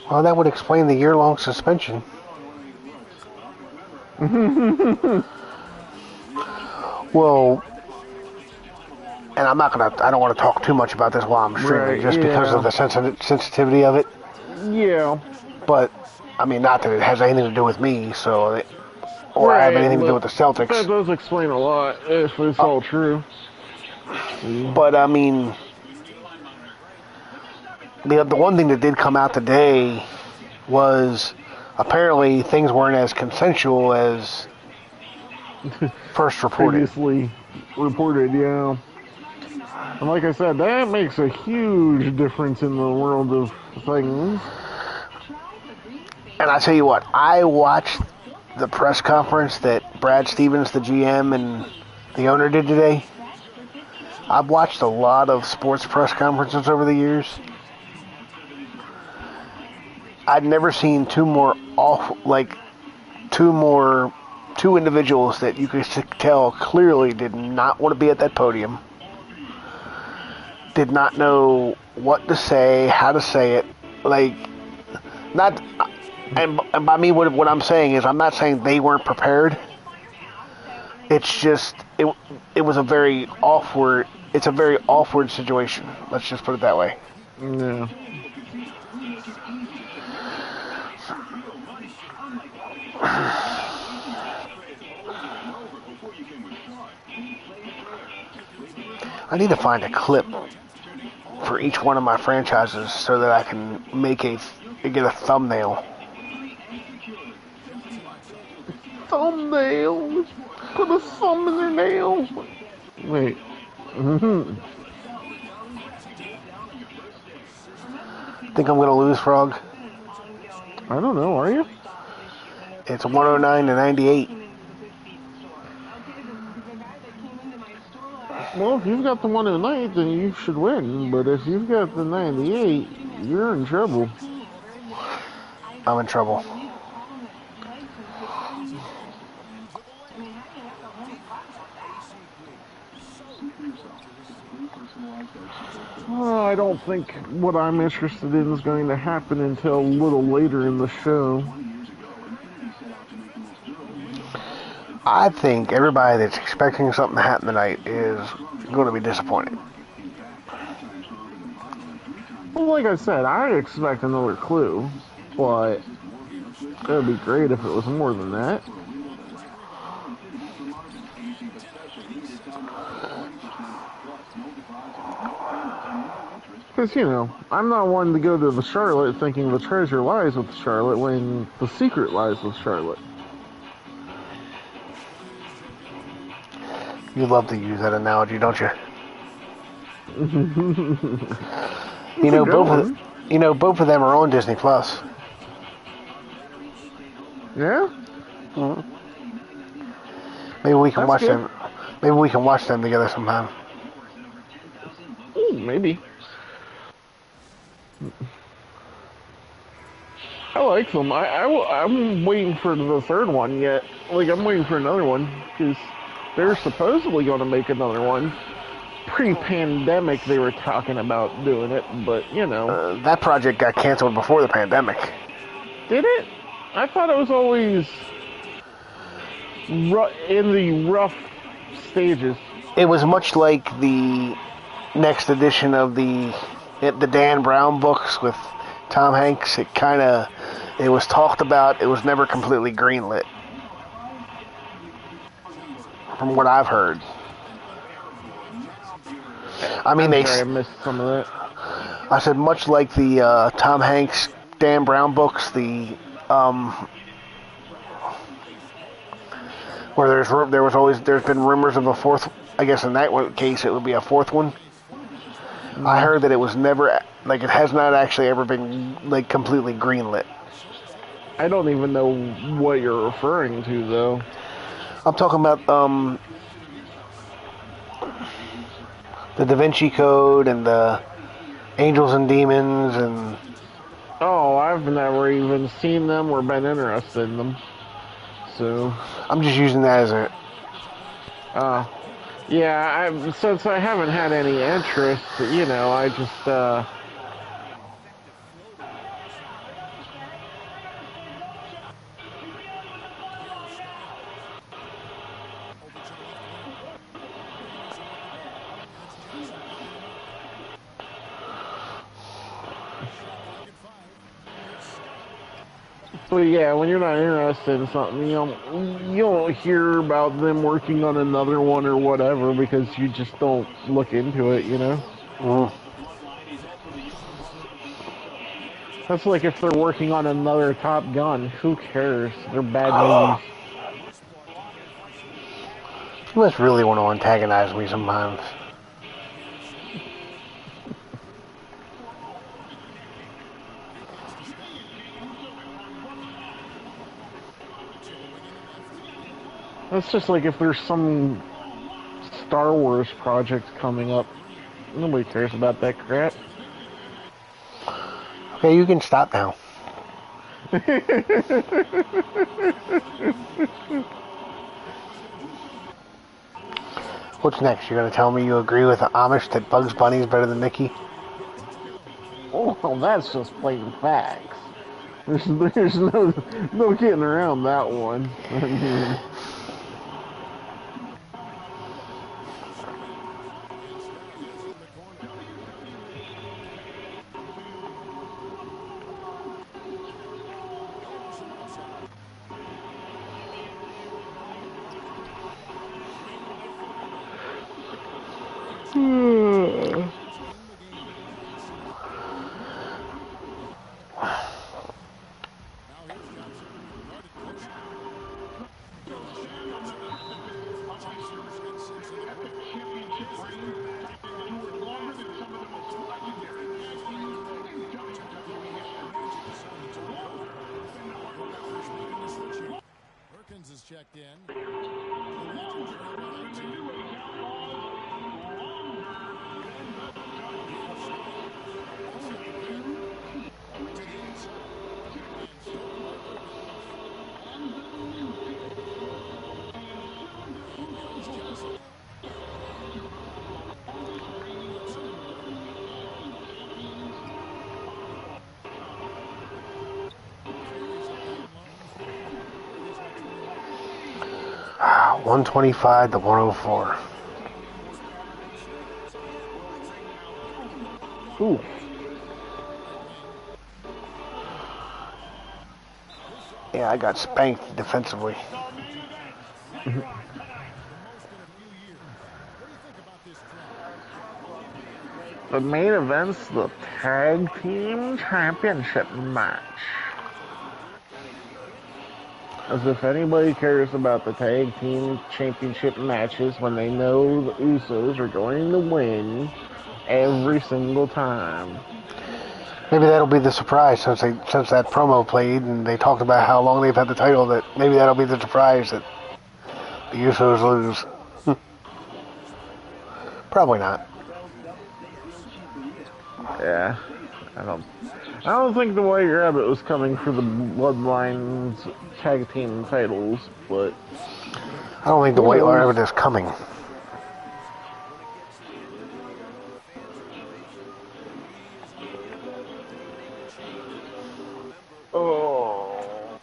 Well, that would explain the year-long suspension. Well, and I don't want to talk too much about this while I'm streaming, just because of the sensitivity of it. Yeah. But, I mean, not that it has anything to do with me, or have anything to do with the Celtics. That does explain a lot, if it's all true. But, I mean, the one thing that did come out today was apparently things weren't as consensual as first reported. Previously reported, yeah. And like I said, that makes a huge difference in the world of things. And I tell you what, I watched the press conference that Brad Stevens, the GM, and the owner did today. I've watched a lot of sports press conferences over the years. I'd never seen two individuals that you could tell clearly did not want to be at that podium. Did not know what to say, how to say it. And by me, what I'm saying is, I'm not saying they weren't prepared. It's just, it was a very awkward, it's a very awkward situation. Let's just put it that way. Yeah. I need to find a clip for each one of my franchises so that I can get a thumbnail. Thumbnail. Put a thumb in their nail. Wait. Think I'm gonna lose, Frog? I don't know, are you? It's 109 to 98. Well, if you've got the 109, then you should win. But if you've got the 98, you're in trouble. I'm in trouble. I don't think what I'm interested in is going to happen until a little later in the show. I think everybody that's expecting something to happen tonight is going to be disappointed. Well, like I said, I expect another clue, but it would be great if it was more than that. Because, you know, I'm not one to go to the Charlotte thinking the treasure lies with Charlotte when the secret lies with Charlotte. You love to use that analogy, don't you? You know, both of them are on Disney Plus. Yeah? Mm-hmm. Maybe we can watch them. Maybe we can watch them together sometime. Maybe. I like them. I'm waiting for the third one yet. Like, I'm waiting for another one, because they're supposedly going to make another one. Pre-pandemic, they were talking about doing it, but, you know. That project got canceled before the pandemic. Did it? I thought it was always in the rough stages. It was much like the next edition of the Dan Brown books with Tom Hanks. It was talked about. It was never completely greenlit, from what I've heard. I mean, I missed some of that. I said much like the Tom Hanks Dan Brown books, the where there's been rumors of a fourth. I guess in that case it would be a fourth one. I heard that it was never, like, it has not actually ever been, like, completely greenlit. I don't even know what you're referring to, though. I'm talking about the Da Vinci Code and the Angels and Demons and... Oh, I've never even seen them or been interested in them. So... I'm just using that as a... Yeah, since I haven't had any interest, you know, I just, But yeah, when you're not interested in something, you don't hear about them working on another one or whatever because you just don't look into it, you know? That's like if they're working on another Top Gun. Who cares? They're bad movies. You must really want to antagonize me sometimes. That's just like if there's some Star Wars project coming up. Nobody cares about that crap. Okay, you can stop now. What's next? You're going to tell me you agree with the Amish that Bugs Bunny is better than Mickey? Oh, well, that's just plain facts. There's no getting around that one. I mean... 125 to 104. Ooh. Yeah, I got spanked defensively. The main event's the Tag Team Championship match. As if anybody cares about the Tag Team Championship matches when they know the Usos are going to win every single time. Maybe that'll be the surprise since that promo played and they talked about how long they've had the title. That maybe that'll be the surprise that the Usos lose. Probably not. Yeah, I don't think the White Rabbit was coming for the Bloodline's tag team titles, but I don't think the White Rabbit is coming. oh,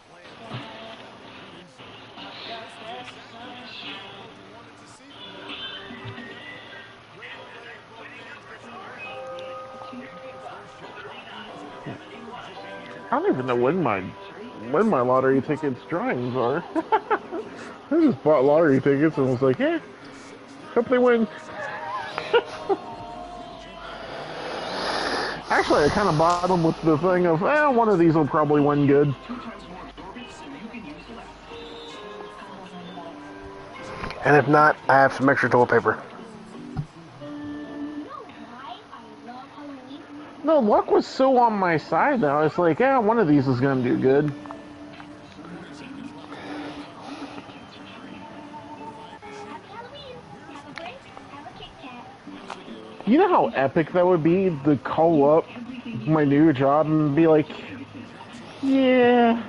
I don't even know when my lottery tickets drawings are. I just bought lottery tickets and was like, yeah, hope they win. Actually, I kind of bought them with the thing of, one of these will probably win good. And if not, I have some extra toilet paper. No, luck was so on my side now. It's like, one of these is going to do good. You know how epic that would be to call up my new job and be like, yeah,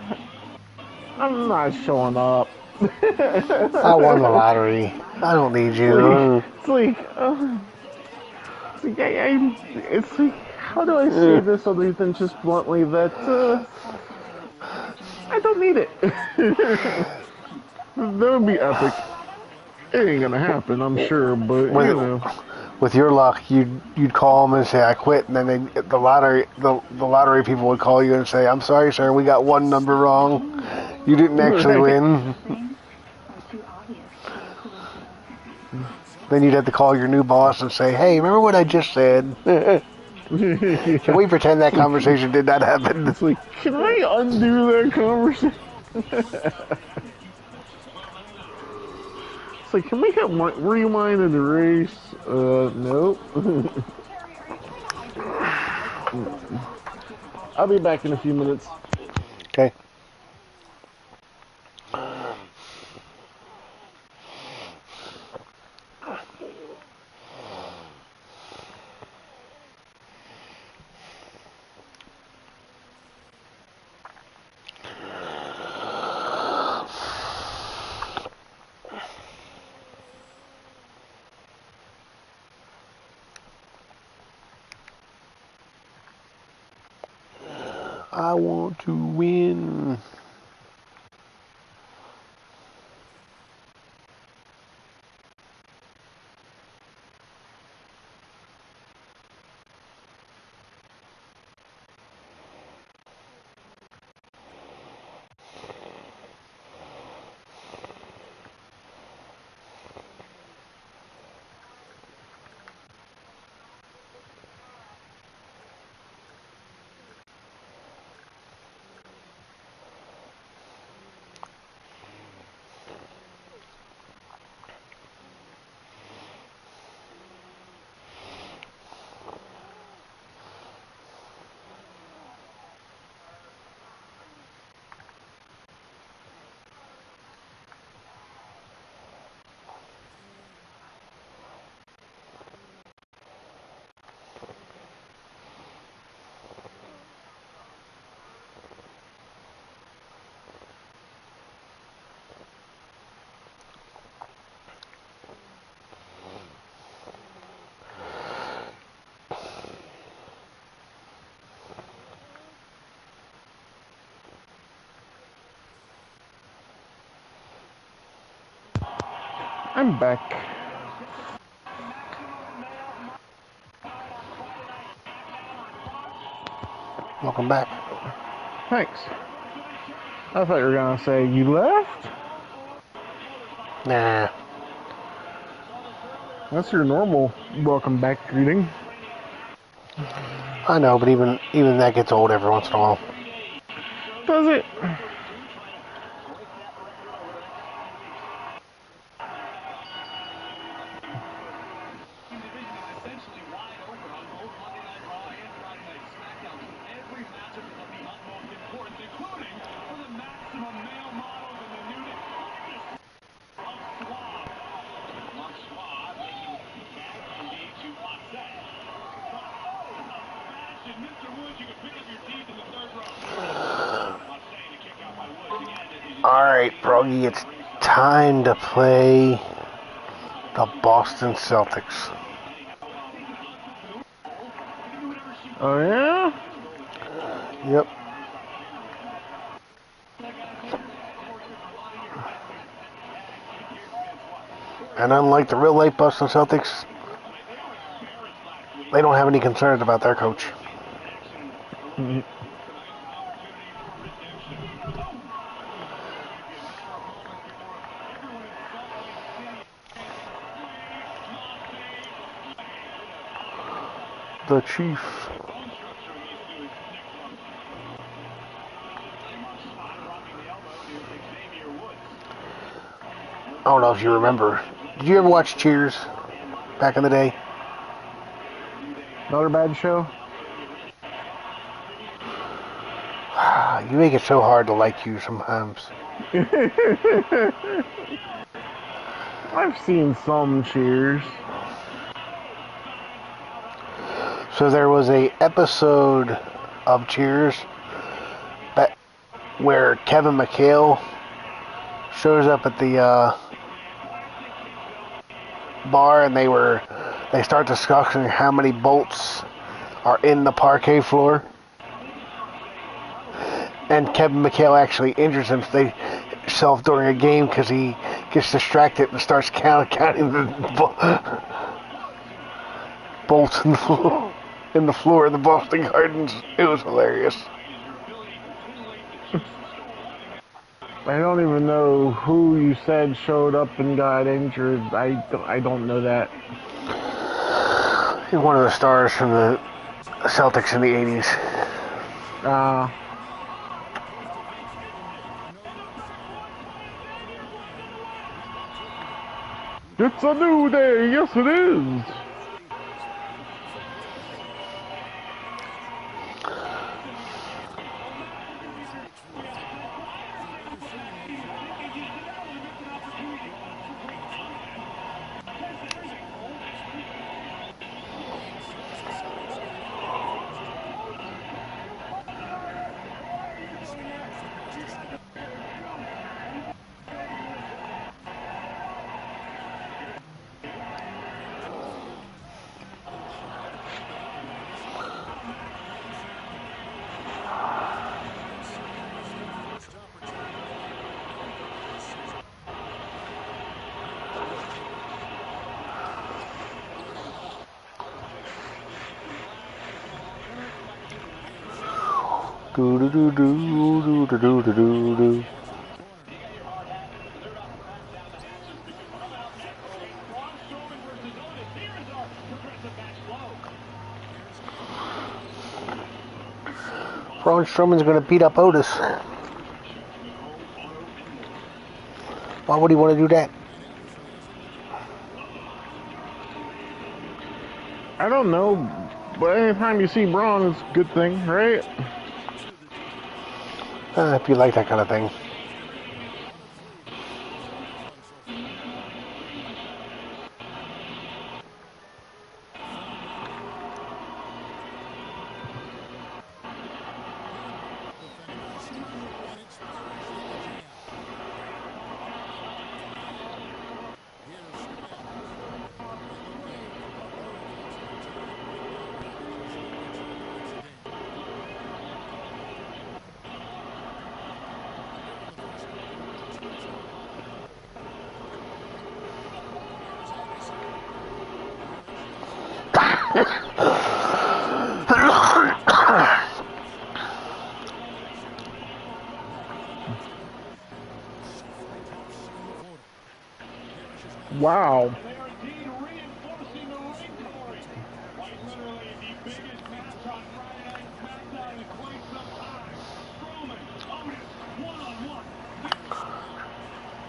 I'm not showing up. I won the lottery. I don't need you. It's like, how do I say this other than just bluntly that I don't need it. That would be epic. It ain't gonna happen, I'm sure, but you know. With your luck, you'd call them and say I quit, and then the lottery people would call you and say, I'm sorry, sir, we got one number wrong. You didn't actually win. Then you'd have to call your new boss and say, hey, remember what I just said? Can we pretend that conversation did not happen? It's like, can I undo that conversation? It's like, can we hit rewind and erase? Nope. I'll be back in a few minutes. Okay. I want to win. I'm back. Welcome back. Thanks. I thought you were gonna say you left. Nah. That's your normal welcome back greeting. I know, but even that gets old every once in a while. Does it? Alright, Froggy, it's time to play the Boston Celtics. Oh yeah? Yep. And unlike the real life Boston Celtics, they don't have any concerns about their coach. The Chief. I don't know if you remember. Did you ever watch Cheers back in the day? Another bad show? You make it so hard to like you sometimes. I've seen some Cheers. So there was a episode of Cheers where Kevin McHale shows up at the bar, and they start discussing how many bolts are in the parquet floor. And Kevin McHale actually injures himself during a game because he gets distracted and starts counting the bolts in the floor of the Boston Gardens. It was hilarious. I don't even know who you said showed up and got injured. I don't know that. He's one of the stars from the Celtics in the 80s. It's a new day, yes it is. Do do do do do do do do do. Braun Strowman's going to beat up Otis. Why would he want to do that? I don't know, but anytime you see Braun, it's a good thing, right? If you like that kind of thing. Wow.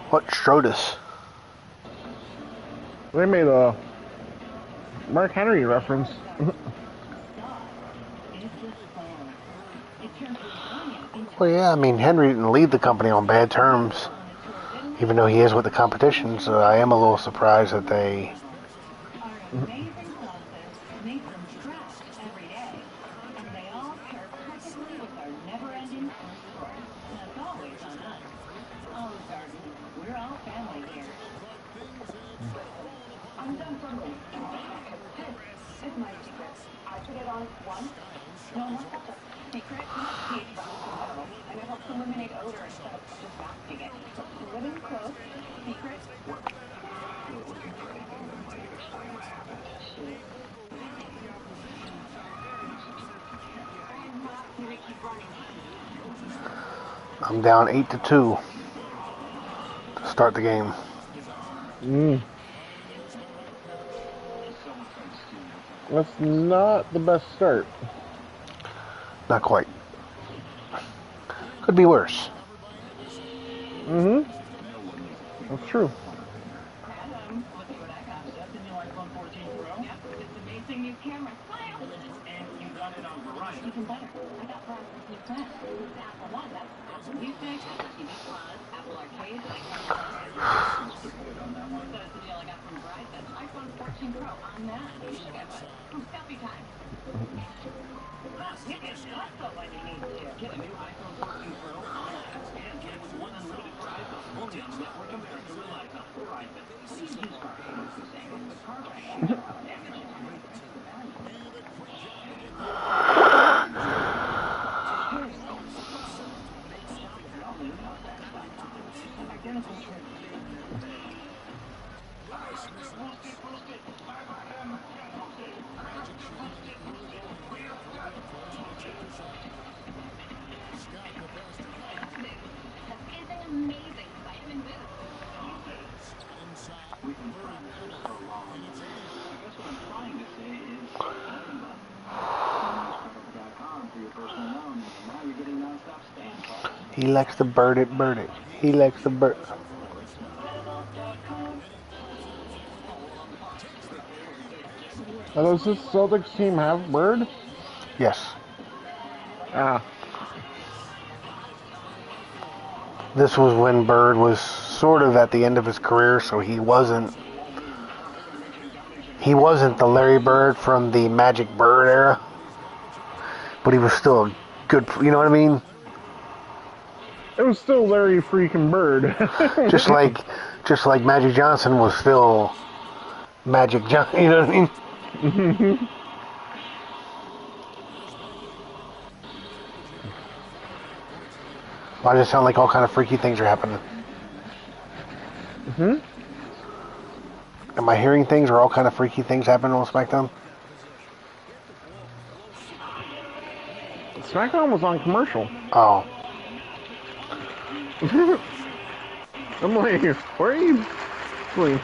What Strodus? They made a Mark Henry reference. Well, yeah, I mean, Henry didn't leave the company on bad terms, even though he is with the competition, so I am a little surprised that they... I'm down 8-2 to start the game. That's not the best start. Not quite. Could be worse. That's true. He likes to bird it, bird it. He likes to bird. Now, does this Celtics team have Bird? Yes. Ah. This was when Bird was sort of at the end of his career, so he wasn't the Larry Bird from the Magic Bird era, but he was still a good, you know what I mean? It was still Larry freaking Bird. just like Magic Johnson was still Magic Johnson, you know what I mean? Why does it sound like all kind of freaky things are happening? Am I hearing things or all kind of freaky things happening on SmackDown? SmackDown was on commercial. Oh. I'm like, where are you? Like,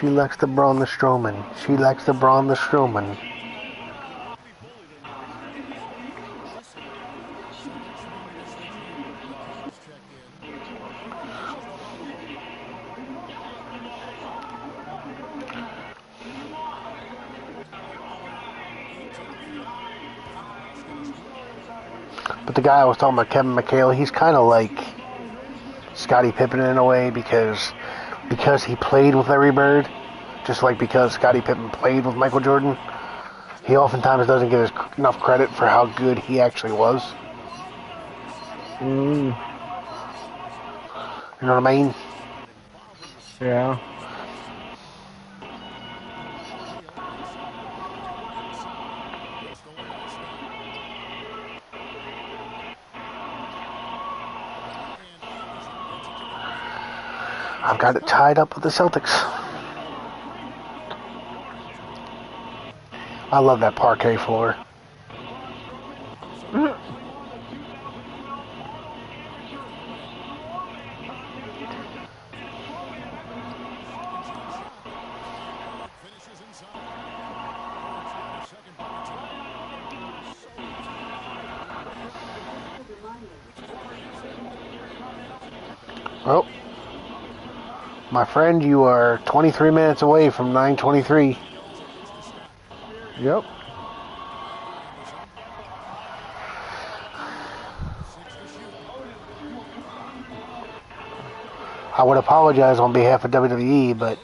She likes the Braun the Strowman. She likes the Braun the Strowman. But the guy I was talking about, Kevin McHale, he's kind of like Scottie Pippen in a way because he played with Larry Bird, just like because Scottie Pippen played with Michael Jordan, he oftentimes doesn't get enough credit for how good he actually was. You know what I mean? yeah. I've got it tied up with the Celtics. I love that parquet floor. Oh, my friend, you are 23 minutes away from 9:23. Yep. I would apologize on behalf of WWE, but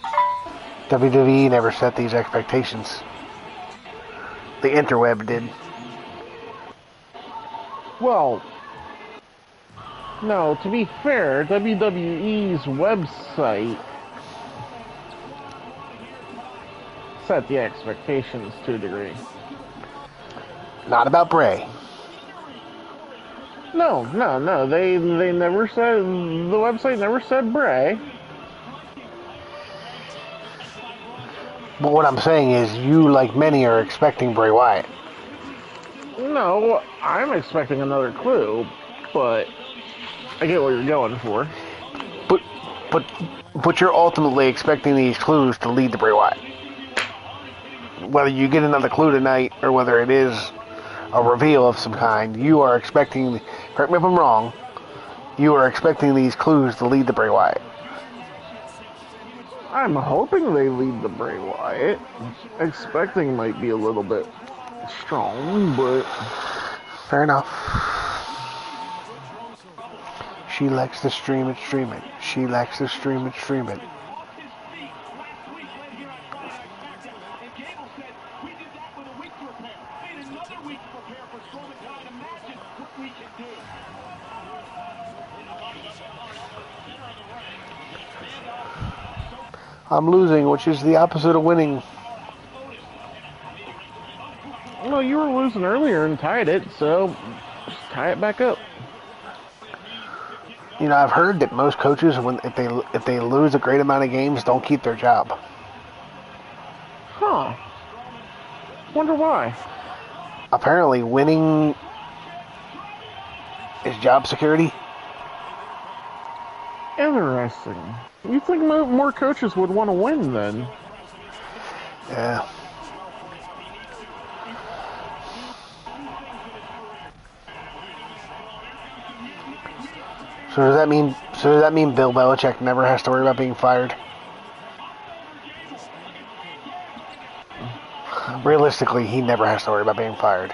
WWE never set these expectations. The interweb did. Well, no, to be fair, WWE's website set the expectations to a degree. Not about Bray. No. They never said, the website never said Bray. But what I'm saying is, you, like many, are expecting Bray Wyatt. No, I'm expecting another clue, but I get what you're going for. But you're ultimately expecting these clues to lead to Bray Wyatt. Whether you get another clue tonight or whether it is a reveal of some kind, you are expecting, correct me if I'm wrong, you are expecting these clues to lead to Bray Wyatt. I'm hoping they lead to Bray Wyatt. Expecting might be a little bit strong, but... Fair enough. She likes to stream it, stream it. She likes to stream it, stream it. I'm losing, which is the opposite of winning. Well, you were losing earlier and tied it, so just tie it back up. You know, I've heard that most coaches, if they lose a great amount of games, don't keep their job. Huh. Wonder why. Apparently, winning is job security. Interesting. You think more coaches would want to win then? Yeah. So does that mean Bill Belichick never has to worry about being fired? Realistically, he never has to worry about being fired.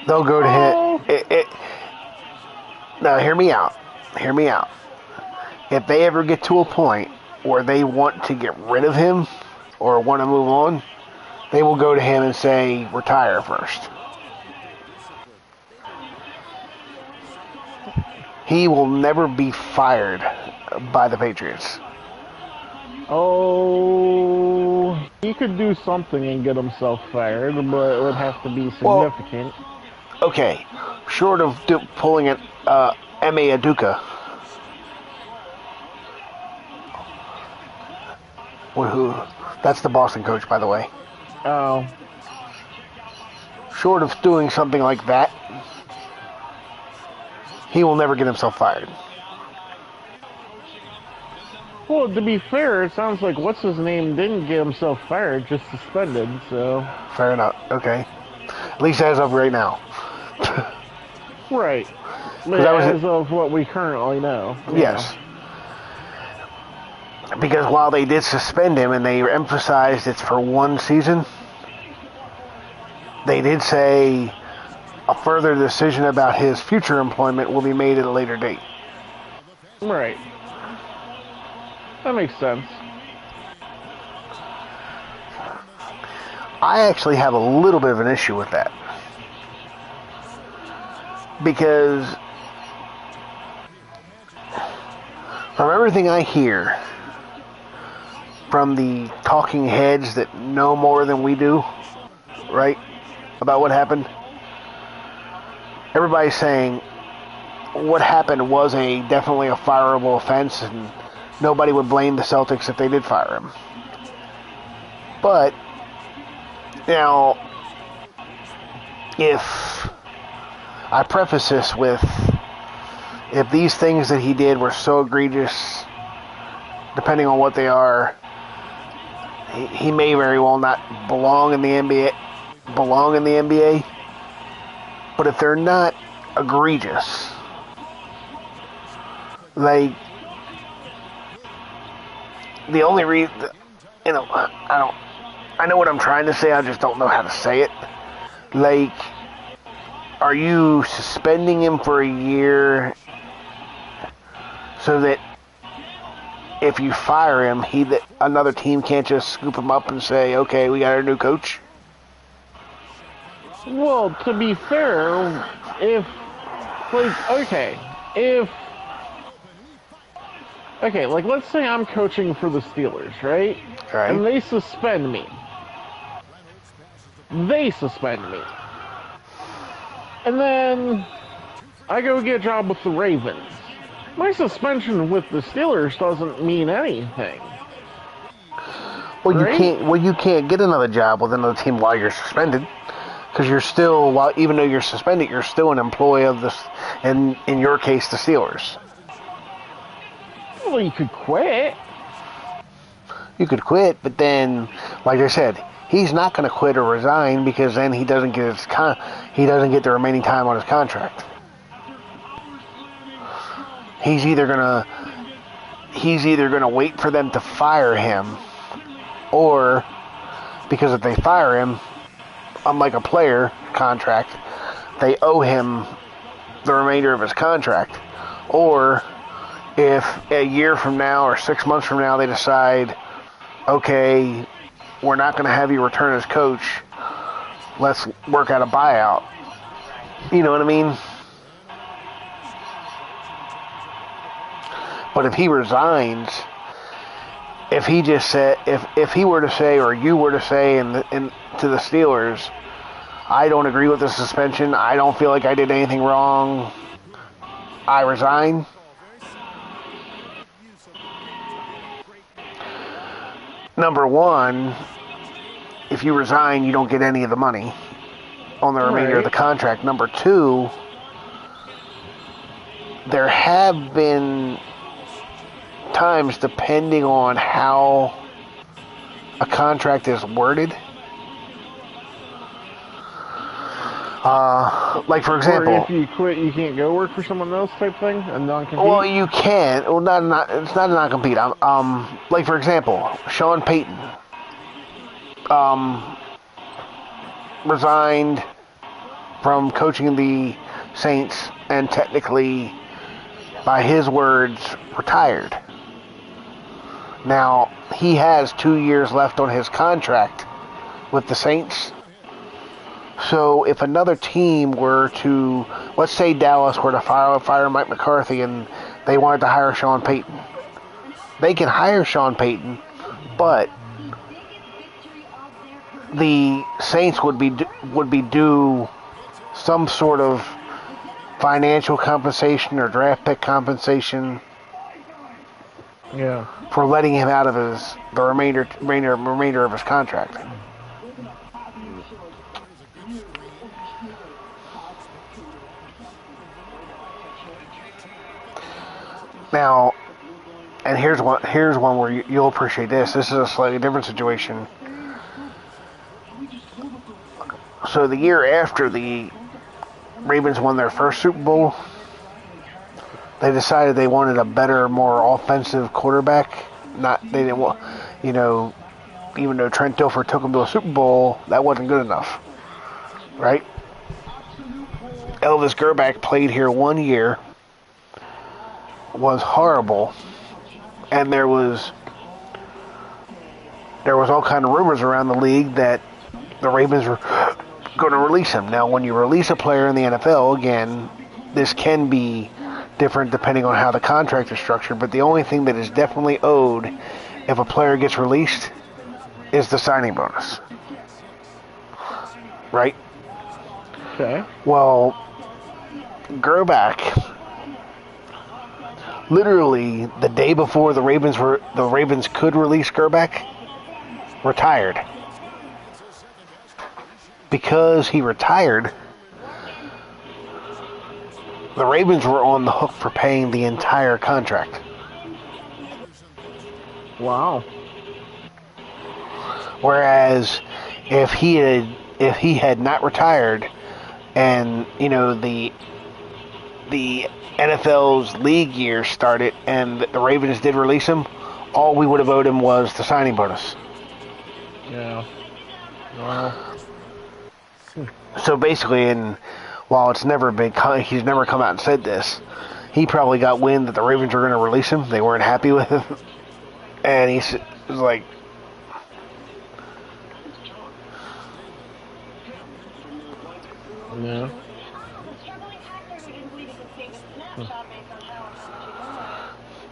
They'll go to him. Now, hear me out. Hear me out. If they ever get to a point where they want to get rid of him or want to move on, they will go to him and say, retire first. He will never be fired by the Patriots. Oh, he could do something and get himself fired, but it would have to be significant. Well, okay, short of pulling an Ime Who? That's the Boston coach, by the way. Oh. Short of doing something like that, he will never get himself fired. Well, to be fair, it sounds like what's-his-name didn't get himself fired, just suspended, so... Fair enough, okay. At least as of right now. Right. As of what we currently know. Yes. Because while they did suspend him and they emphasized it's for one season, they did say a further decision about his future employment will be made at a later date. Right. That makes sense. I actually have a little bit of an issue with that. Because from everything I hear from the talking heads that know more than we do, right, about what happened, everybody's saying what happened was definitely a fireable offense, and nobody would blame the Celtics if they did fire him. But, now, if I preface this with, if these things that he did were so egregious, depending on what they are, he may very well not belong in the NBA. But if they're not egregious, like, the only reason, I know what I'm trying to say, I just don't know how to say it. Like, are you suspending him for a year so that if you fire him, another team can't just scoop him up and say, okay, we got our new coach? Well, to be fair, let's say I'm coaching for the Steelers, right? Right. And they suspend me. And then I go get a job with the Ravens. My suspension with the Steelers doesn't mean anything. Well, right? you can't get another job with another team while you're suspended, because you're still, even though you're suspended, you're still an employee of this, in your case, the Steelers. Well, you could quit. You could quit, but then, like I said, he's not going to quit or resign, because then he doesn't get the remaining time on his contract. He's either gonna wait for them to fire him, or, because if they fire him, unlike a player contract, they owe him the remainder of his contract. Or if a year from now or 6 months from now they decide, okay, we're not going to have you return as coach, let's work out a buyout. You know what I mean? But if he resigns, if he just said, if he were to say, or you were to say to the Steelers, I don't agree with the suspension, I don't feel like I did anything wrong, I resign. Number one, if you resign, you don't get any of the money on the remainder of the contract. Number two, there have been times, depending on how a contract is worded, like, for example, or if you quit, you can't go work for someone else type thing, a non-compete. Well, you can. Well, it's not a non-compete. Like, for example, Sean Payton resigned from coaching the Saints and technically, by his words, retired. Now, he has 2 years left on his contract with the Saints. So if another team were to, let's say Dallas were to fire Mike McCarthy and they wanted to hire Sean Payton, they can hire Sean Payton, but the Saints would be due some sort of financial compensation or draft pick compensation. Yeah. For letting him out of the remainder of his contract. Now, and here's one where you'll appreciate this. This is a slightly different situation. So the year after the Ravens won their first Super Bowl, they decided they wanted a better, more offensive quarterback. They didn't want, even though Trent Dilfer took them to a Super Bowl, that wasn't good enough, right? Elvis Grbac played here 1 year, was horrible, and there was all kind of rumors around the league that the Ravens were going to release him. Now, when you release a player in the NFL, again, this can be different depending on how the contract is structured, but the only thing that is definitely owed if a player gets released is the signing bonus. Right? Okay. Well, Grbac literally the day before the Ravens could release Gerback, retired. Because he retired, the Ravens were on the hook for paying the entire contract. Wow. Whereas if he had not retired, and the NFL's league year started and the Ravens did release him, all we would have owed him was the signing bonus. Yeah. Wow. So basically, while he's never come out and said this, he probably got wind that the Ravens were going to release him. They weren't happy with him, and he was like, Yeah.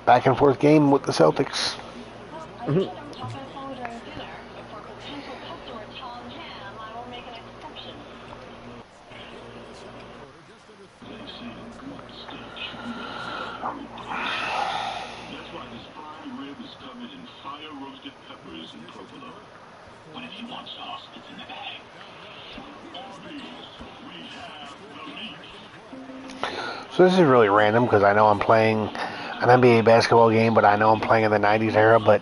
back and forth game with the Celtics. Mm-hmm. So this is really random because I know I'm playing an NBA basketball game, but I know I'm playing in the 90s era, but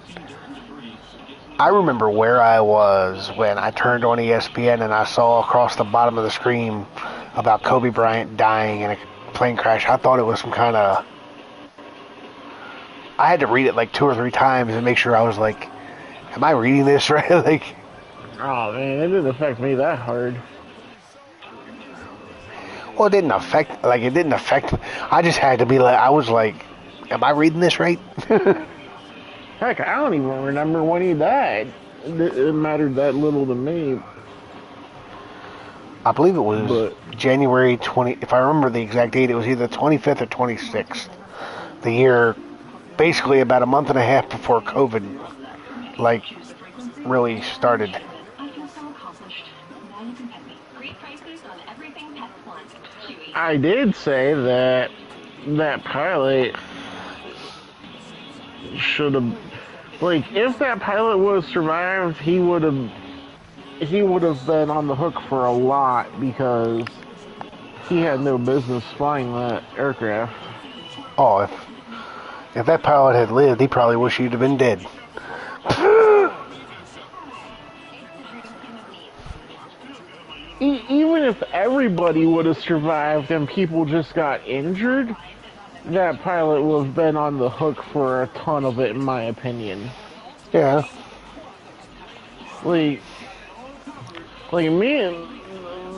I remember where I was when I turned on ESPN and I saw across the bottom of the screen about Kobe Bryant dying in a plane crash. I thought it was some kind of... I had to read it like 2 or 3 times and make sure I was like, am I reading this right? Like, oh man, it didn't affect me that hard. well, it didn't affect me. I just had to be like, I was like, am I reading this right? Heck, I don't even remember when he died. It mattered that little to me. I believe it was January 20, if I remember the exact date, it was either 25th or 26th. The year, basically about a month and a half before COVID, like, really started. I did say that pilot should have, like, if that pilot would have survived, he would have been on the hook for a lot because he had no business flying that aircraft. Oh, if that pilot had lived, he probably wish he'd have been dead. Even if everybody would have survived and people just got injured, that pilot would have been on the hook for a ton of it, in my opinion. Yeah. Like me and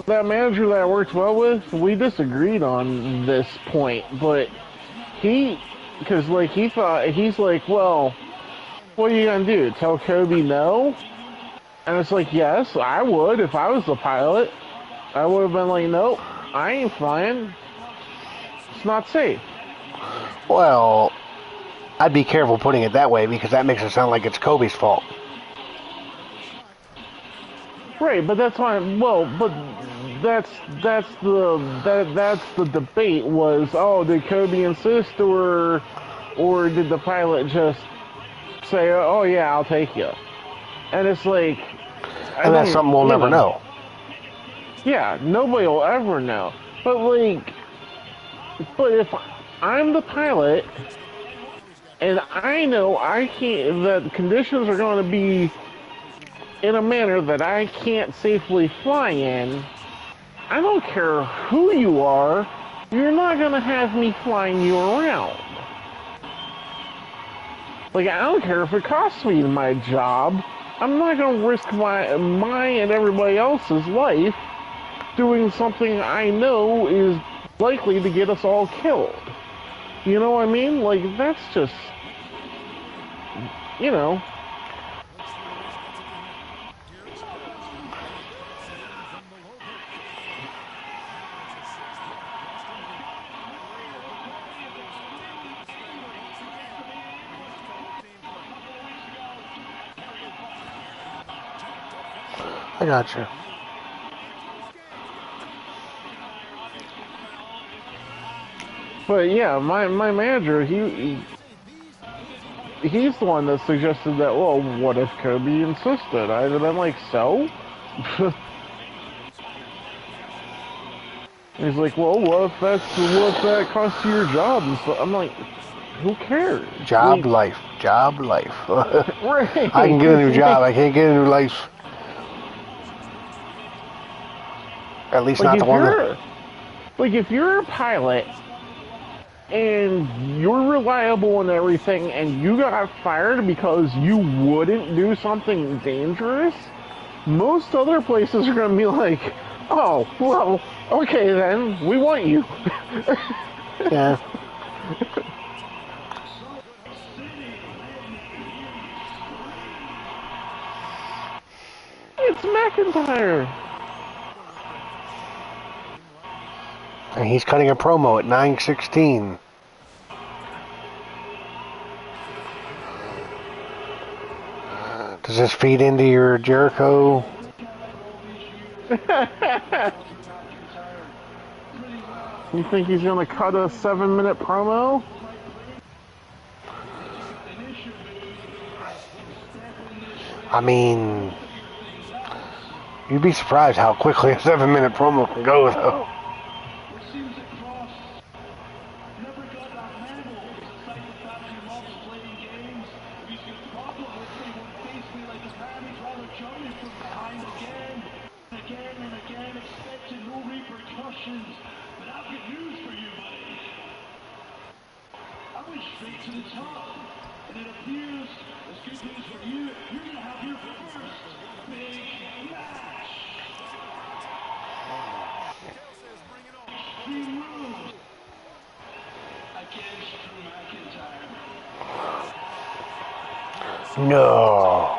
that manager that I worked well with, we disagreed on this point, but he thought, he's like, well, what are you gonna do? Tell Kobe no? And it's like, yes, I would if I was the pilot. I would have been like, nope, I ain't flying. It's not safe. Well, I'd be careful putting it that way because that makes it sound like it's Kobe's fault. Right, but that's why. Well, but that's the debate was. Oh, did Kobe insist, or did the pilot just say, oh yeah, I'll take you? And it's like, and that's something we'll never know. Yeah, nobody will ever know. But if I'm the pilot and I know I can't, that the conditions are going to be in a manner that I can't safely fly in, I don't care who you are, you're not going to have me flying you around. Like, I don't care if it costs me my job, I'm not going to risk my and everybody else's life doing something I know is likely to get us all killed. You know what I mean? Like, that's just, you know. I gotcha. But yeah, my manager, he's the one that suggested that, well, what if Kobe insisted? I'd have been like, so? He's like, well, what if that costs you your job? And so I'm like, who cares? Job life. Right. I can get a new job. I can't get a new life. At least like not the one that... Like, if you're a pilot and you're reliable and everything and you got fired because you wouldn't do something dangerous, most other places are going to be like, oh, well, okay then, we want you. Yeah. It's McIntyre. And he's cutting a promo at 9:16. Does this feed into your Jericho? You think he's gonna cut a 7-minute promo? I mean, you'd be surprised how quickly a 7-minute promo can go, though. No.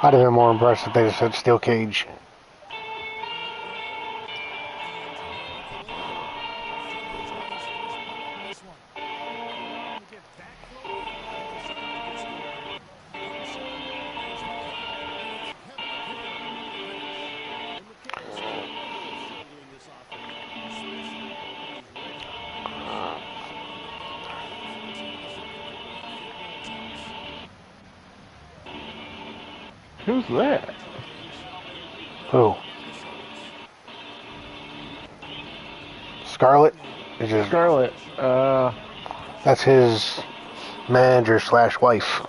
I'd have been more impressed if they just said steel cage. Who's that? Who? Scarlett? Scarlett. That's his manager / wife.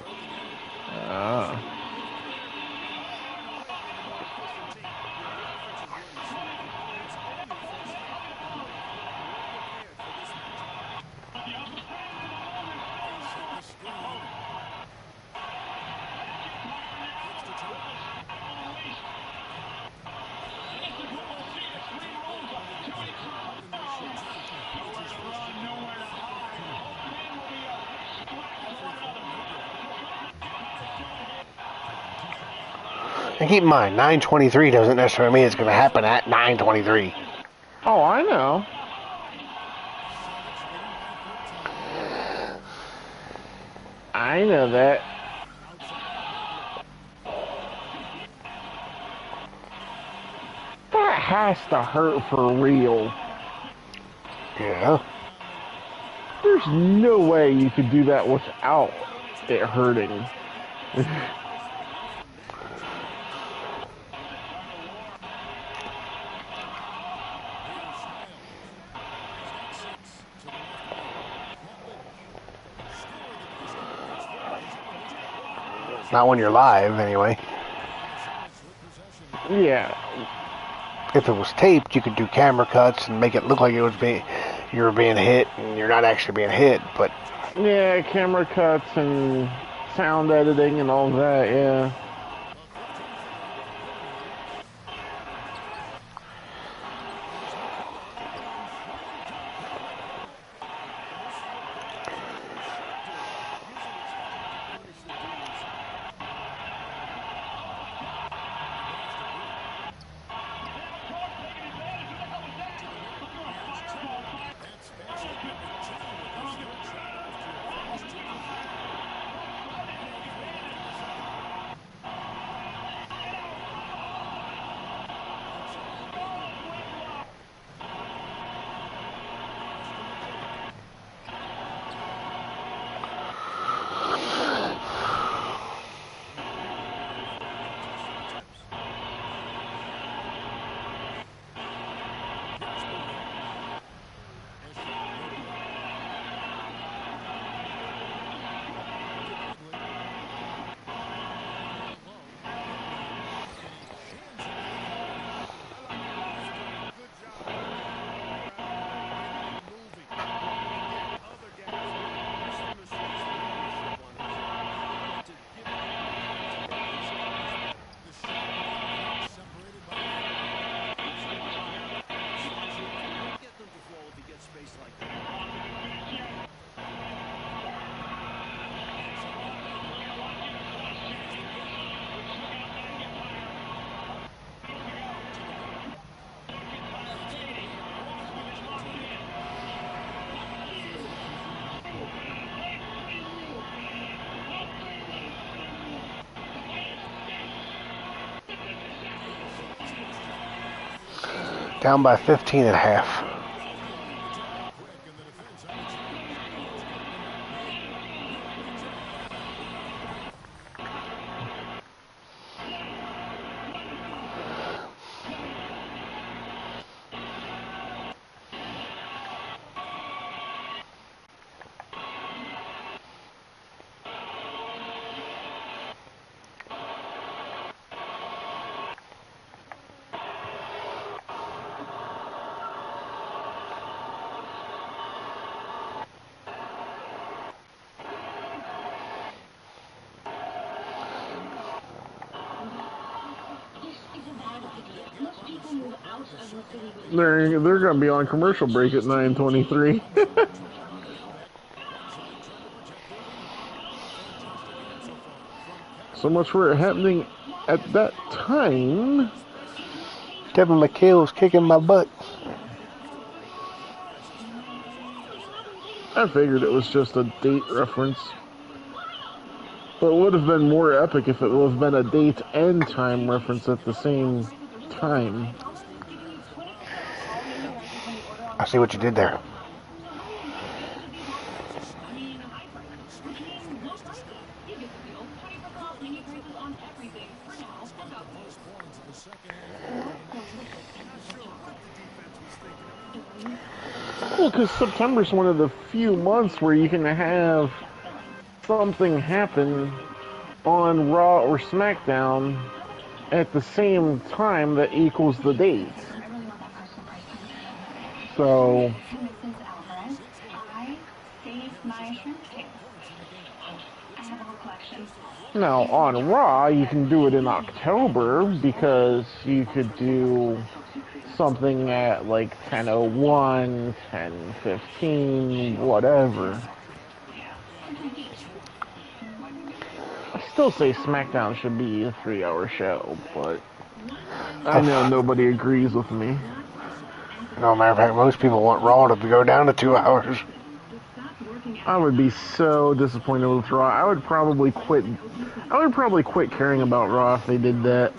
And keep in mind, 9:23 doesn't necessarily mean it's going to happen at 9:23. Oh, I know. I know that. That has to hurt for real. Yeah. There's no way you could do that without it hurting. Not when you're live, anyway. Yeah. If it was taped, you could do camera cuts and make it look like you were being hit, and you're not actually being hit. But yeah, camera cuts and sound editing and all that. Yeah. Down by 15 at half. They're gonna be on commercial break at 9:23. So much for it happening at that time. Devin McHale was kicking my butt. I figured it was just a date reference. But it would have been more epic if it would have been a date and time reference at the same time. I see what you did there. Well, because September's one of the few months where you can have something happen on Raw or SmackDown at the same time that equals the date. So, now on Raw, you can do it in October because you could do something at like 10:01, 10:15, whatever. I still say SmackDown should be a 3-hour show, but I know nobody agrees with me. No, matter of fact, most people want Raw to go down to 2 hours. I would be so disappointed with Raw. I would probably quit caring about Raw if they did that.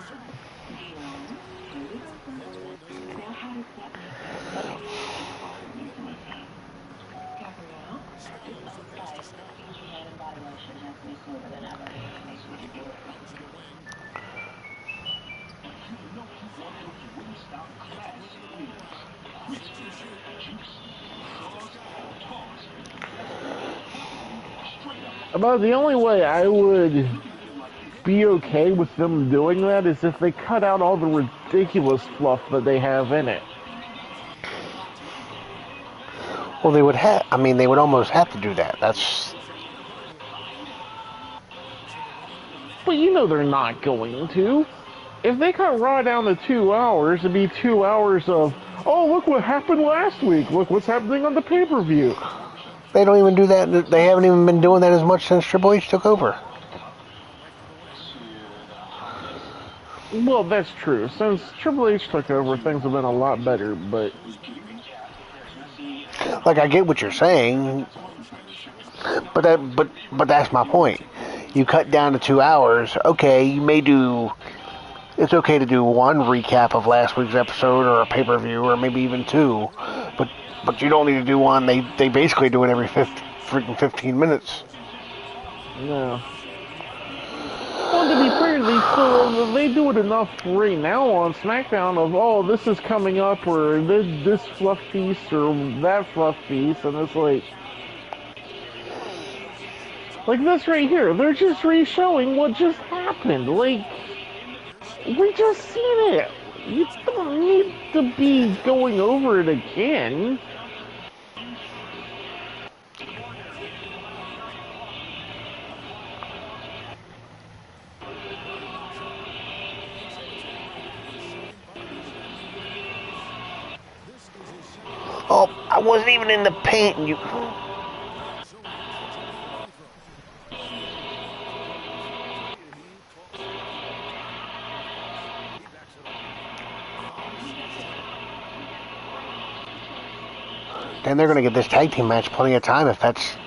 About the only way I would be okay with them doing that is if they cut out all the ridiculous fluff that they have in it. Well, they would have. I mean, they would almost have to do that. That's. But you know they're not going to. If they cut Raw down to 2 hours, it'd be 2 hours of, oh, look what happened last week. Look what's happening on the pay-per-view. They don't even do that. They haven't even been doing that as much since Triple H took over. Well, that's true. Since Triple H took over, things have been a lot better, but... Like, I get what you're saying, but that's my point. You cut down to 2 hours. Okay, you may do... It's okay to do one recap of last week's episode or a pay-per-view or maybe even two, but you don't need to do one. They basically do it every 15 minutes. No. Well, to be fair, they do it enough right now on SmackDown of, oh, this is coming up, or this fluff piece, or that fluff piece, and it's like this right here. They're just re-showing what just happened. Like, we just seen it. You don't need to be going over it again. Oh, I wasn't even in the paint. You. And they're going to get this tag team match plenty of time if that's...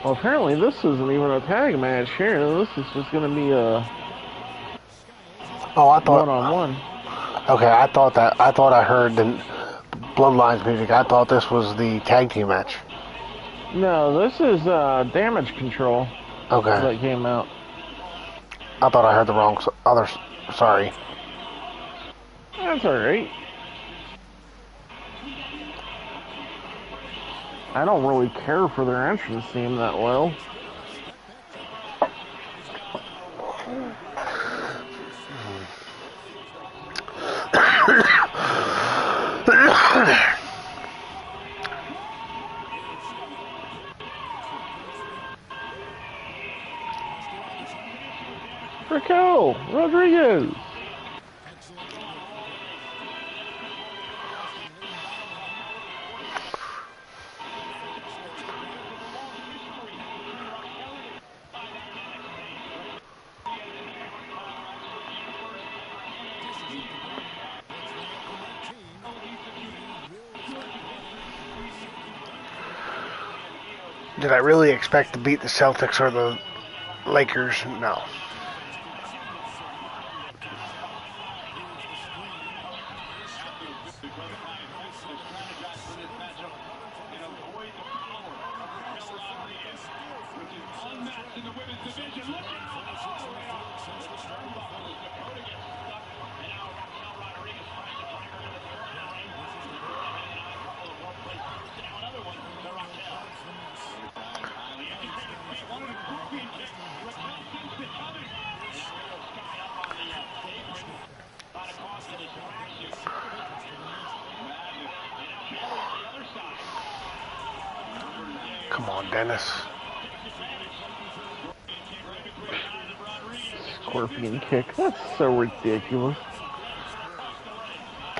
Well, apparently this isn't even a tag match here. This is just going to be a Oh, I thought one-on-one. Okay, I thought I heard the Bloodlines music. I thought this was the tag team match. No, this is Damage Control. Okay. That came out. I thought I heard the wrong other. Sorry. That's alright. I don't really care for their entrance theme that well. Raquel Rodriguez. Did I really expect to beat the Celtics or the Lakers? No. Come on, Dennis. Scorpion kick. That's so ridiculous.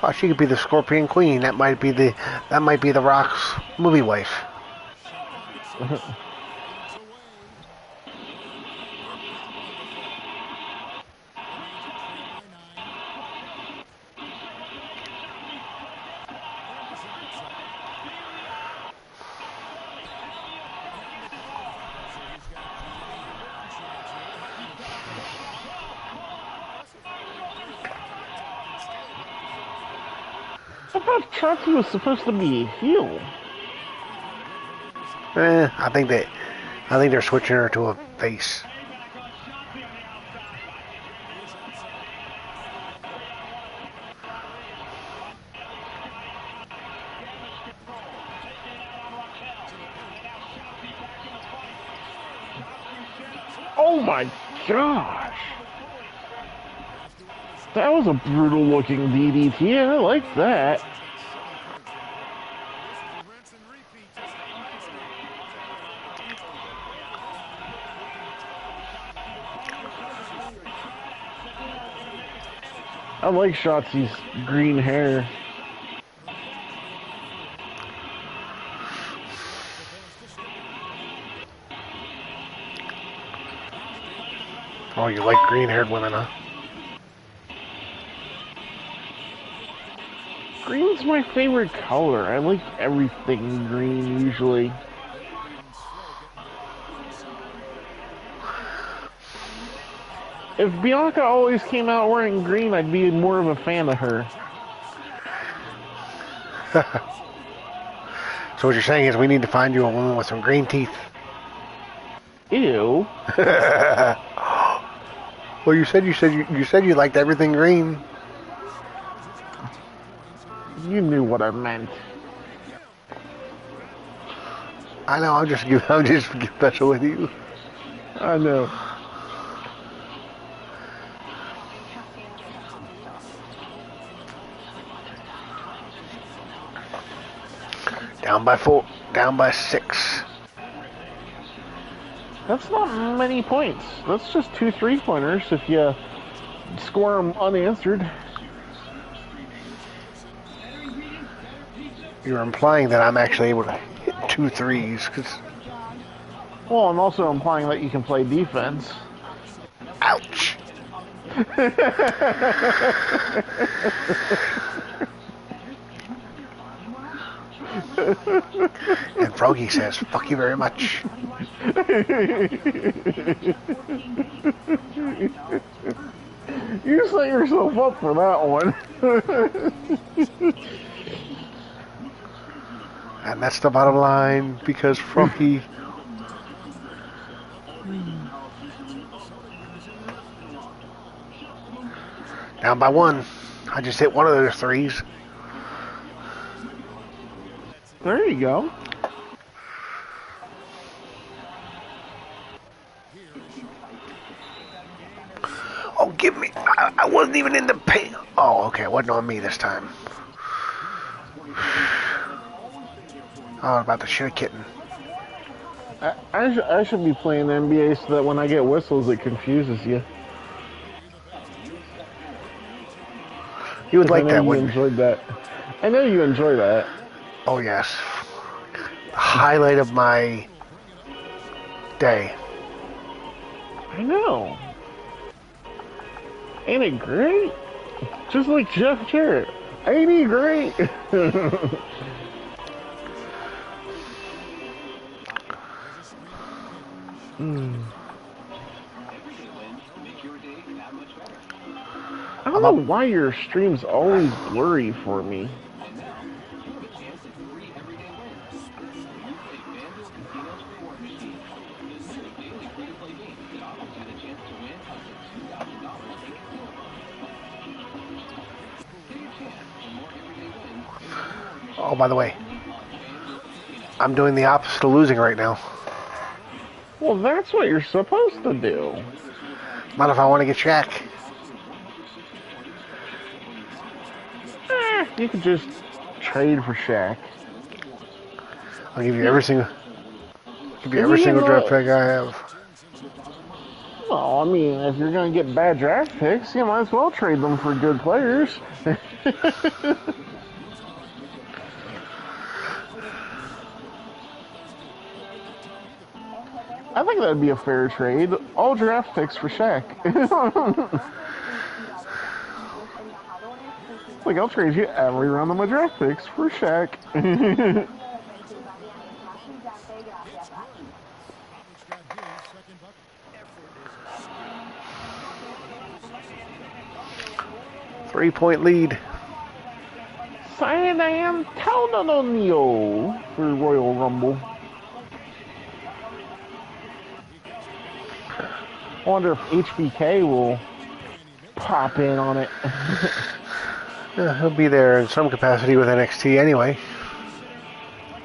Oh, she could be the Scorpion Queen. That might be the Rock's movie wife. I thought Chauncey was supposed to be a heel. I think they're switching her to a face. Oh my gosh! That was a brutal looking DDT, and I like that. I like Shotzi's green hair. Oh, you like green-haired women, huh? Green's my favorite color. I like everything green, usually. If Bianca always came out wearing green, I'd be more of a fan of her. So what you're saying is we need to find you a woman with some green teeth. Ew. Well, you said you liked everything green. You knew what I meant. I know. I'm just special with you. I know. Down by 4. Down by 6. That's not many points. That's just 2 3-pointers if you score them unanswered. You're implying that I'm actually able to hit 2 threes. Well, I'm also implying that you can play defense. Ouch. And Froggy says, "Fuck you very much." You set yourself up for that one. And that's the bottom line, because Froggy... Down by one. I just hit one of those threes. There you go. Oh, give me... I wasn't even in the paint. Oh, okay. It wasn't on me this time. Oh, about to shit a kitten. I should be playing NBA so that when I get whistles, it confuses you. You would like that, that, you wouldn't you? enjoyed that. I know you enjoy that. Oh, yes. The highlight of my day. I know. Ain't it great? Just like Jeff Jarrett. Ain't he great? I don't know why your stream's always blurry for me. Oh, by the way, I'm doing the opposite of losing right now. Well, that's what you're supposed to do. Not if I want to get Shaq. You could just trade for Shaq. I'll give you every single draft pick I have. Well, I mean, if you're going to get bad draft picks, you might as well trade them for good players. I think that'd be a fair trade. All draft picks for Shaq. Like, I'll trade you every round of my draft picks for Shaq. 3-point lead. Cyan Taunanonio for Royal Rumble. I wonder if HBK will pop in on it. Yeah, he'll be there in some capacity with NXT anyway.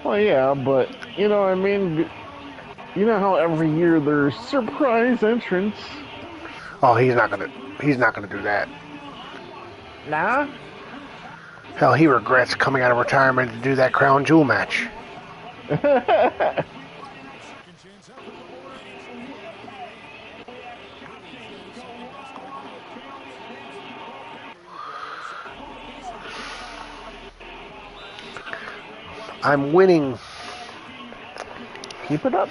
Well, yeah, but, you know what I mean? You know how every year there's surprise entrants? Oh, he's not gonna do that. Nah? Hell, he regrets coming out of retirement to do that Crown Jewel match. I'm winning. Keep it up.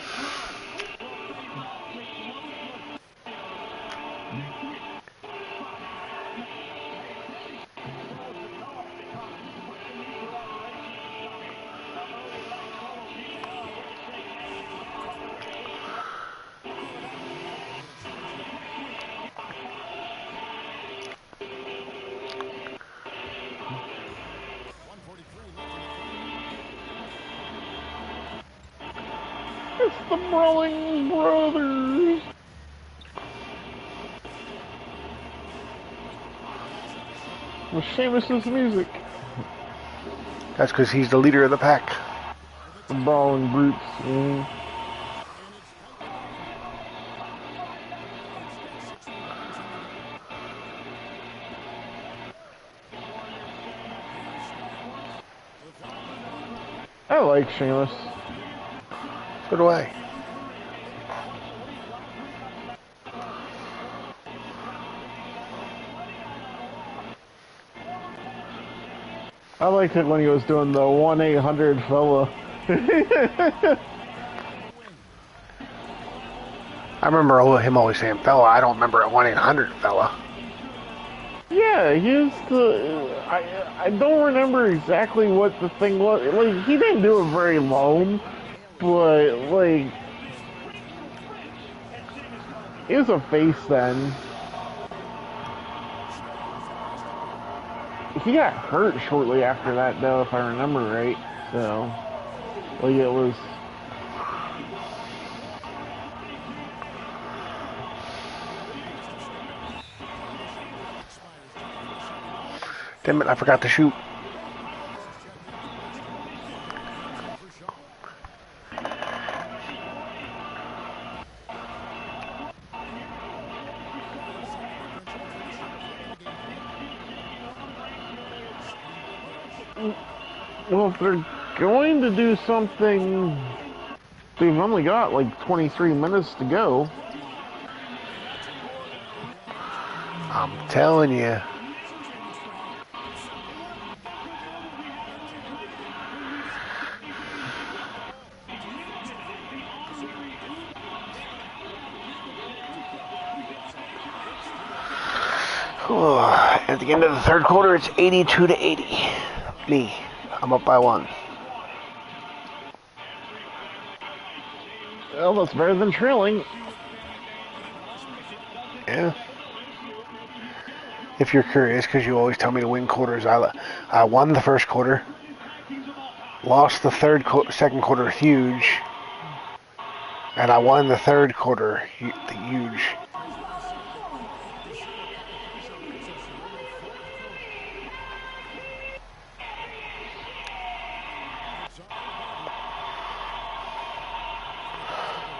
It's the Brawling Brothers. With Sheamus's music. That's because he's the leader of the pack. The Brawling Brutes. I like Sheamus. So do I. I liked it when he was doing the 1-800 fella. I remember him always saying fella. I don't remember a 1-800 fella. Yeah, Yeah, he used to. I don't remember exactly what the thing was. Like, he didn't do it very long, but like, he was a face then. He got hurt shortly after that, though, if I remember right. So, like, it was. Damn it, I forgot to shoot. Well, if they're going to do something, they've only got like 23 minutes to go. I'm telling you. At the end of the third quarter, it's 82-80. Me, I'm up by 1. Well, that's better than trailing. Yeah. If you're curious, because you always tell me to win quarters, I won the first quarter, lost the second quarter huge, and I won the third quarter huge.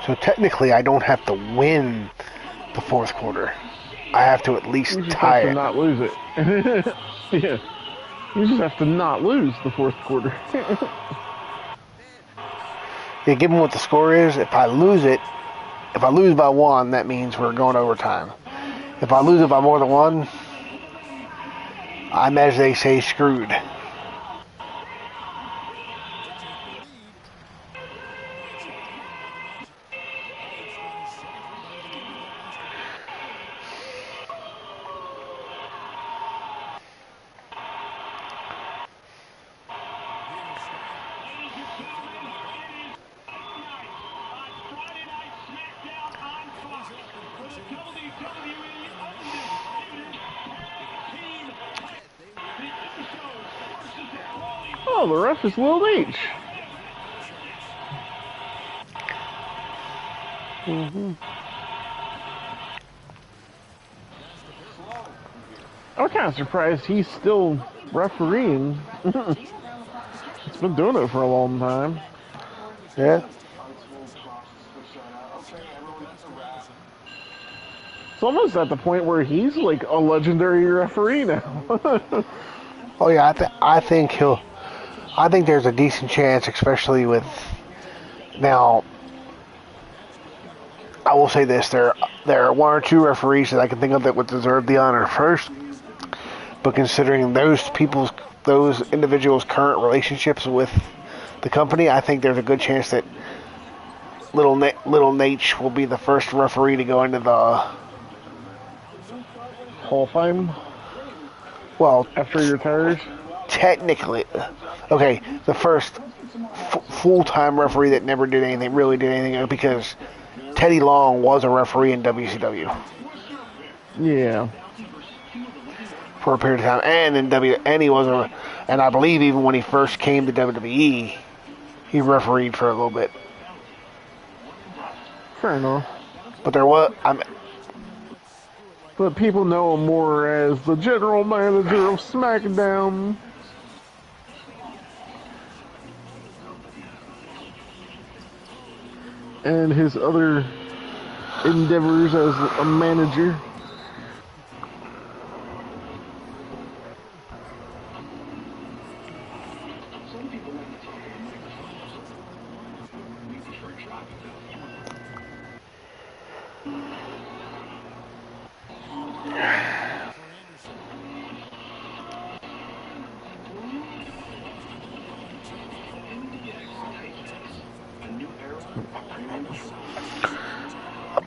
So technically, I don't have to win the fourth quarter. I have to at least tie it. Not lose it. Yeah. You just have to not lose the fourth quarter. Yeah, given what the score is, if I lose by 1, that means we're going overtime. If I lose it by more than 1, I'm, as they say, screwed. Oh, the ref is Lil H. Mm-hmm. I'm kind of surprised he's still refereeing. He's been doing it for a long time. Yeah. It's almost at the point where he's like a legendary referee now. Oh yeah, I think there's a decent chance, especially with now. I will say this: there are 1 or 2 referees that I can think of that would deserve the honor first. But considering those individuals' current relationships with the company, I think there's a good chance that Little Nate will be the first referee to go into the Hall of Fame? Well, after he retires? Technically. Okay, the first full-time referee that never really did anything, because Teddy Long was a referee in WCW. Yeah. For a period of time, and he was and I believe even when he first came to WWE, he refereed for a little bit. Fair enough. But but people know him more as the general manager of SmackDown. And his other endeavors as a manager.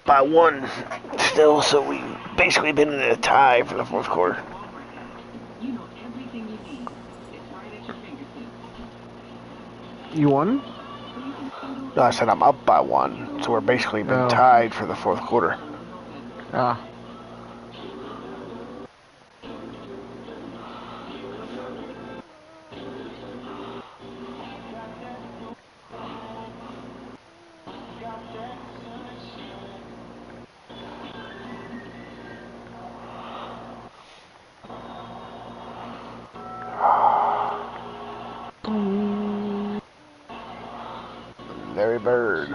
By 1 still, so we basically been in a tie for the fourth quarter. You won? No, I said I'm up by 1, so we're basically been tied for the 4th quarter. Ah. Larry Bird.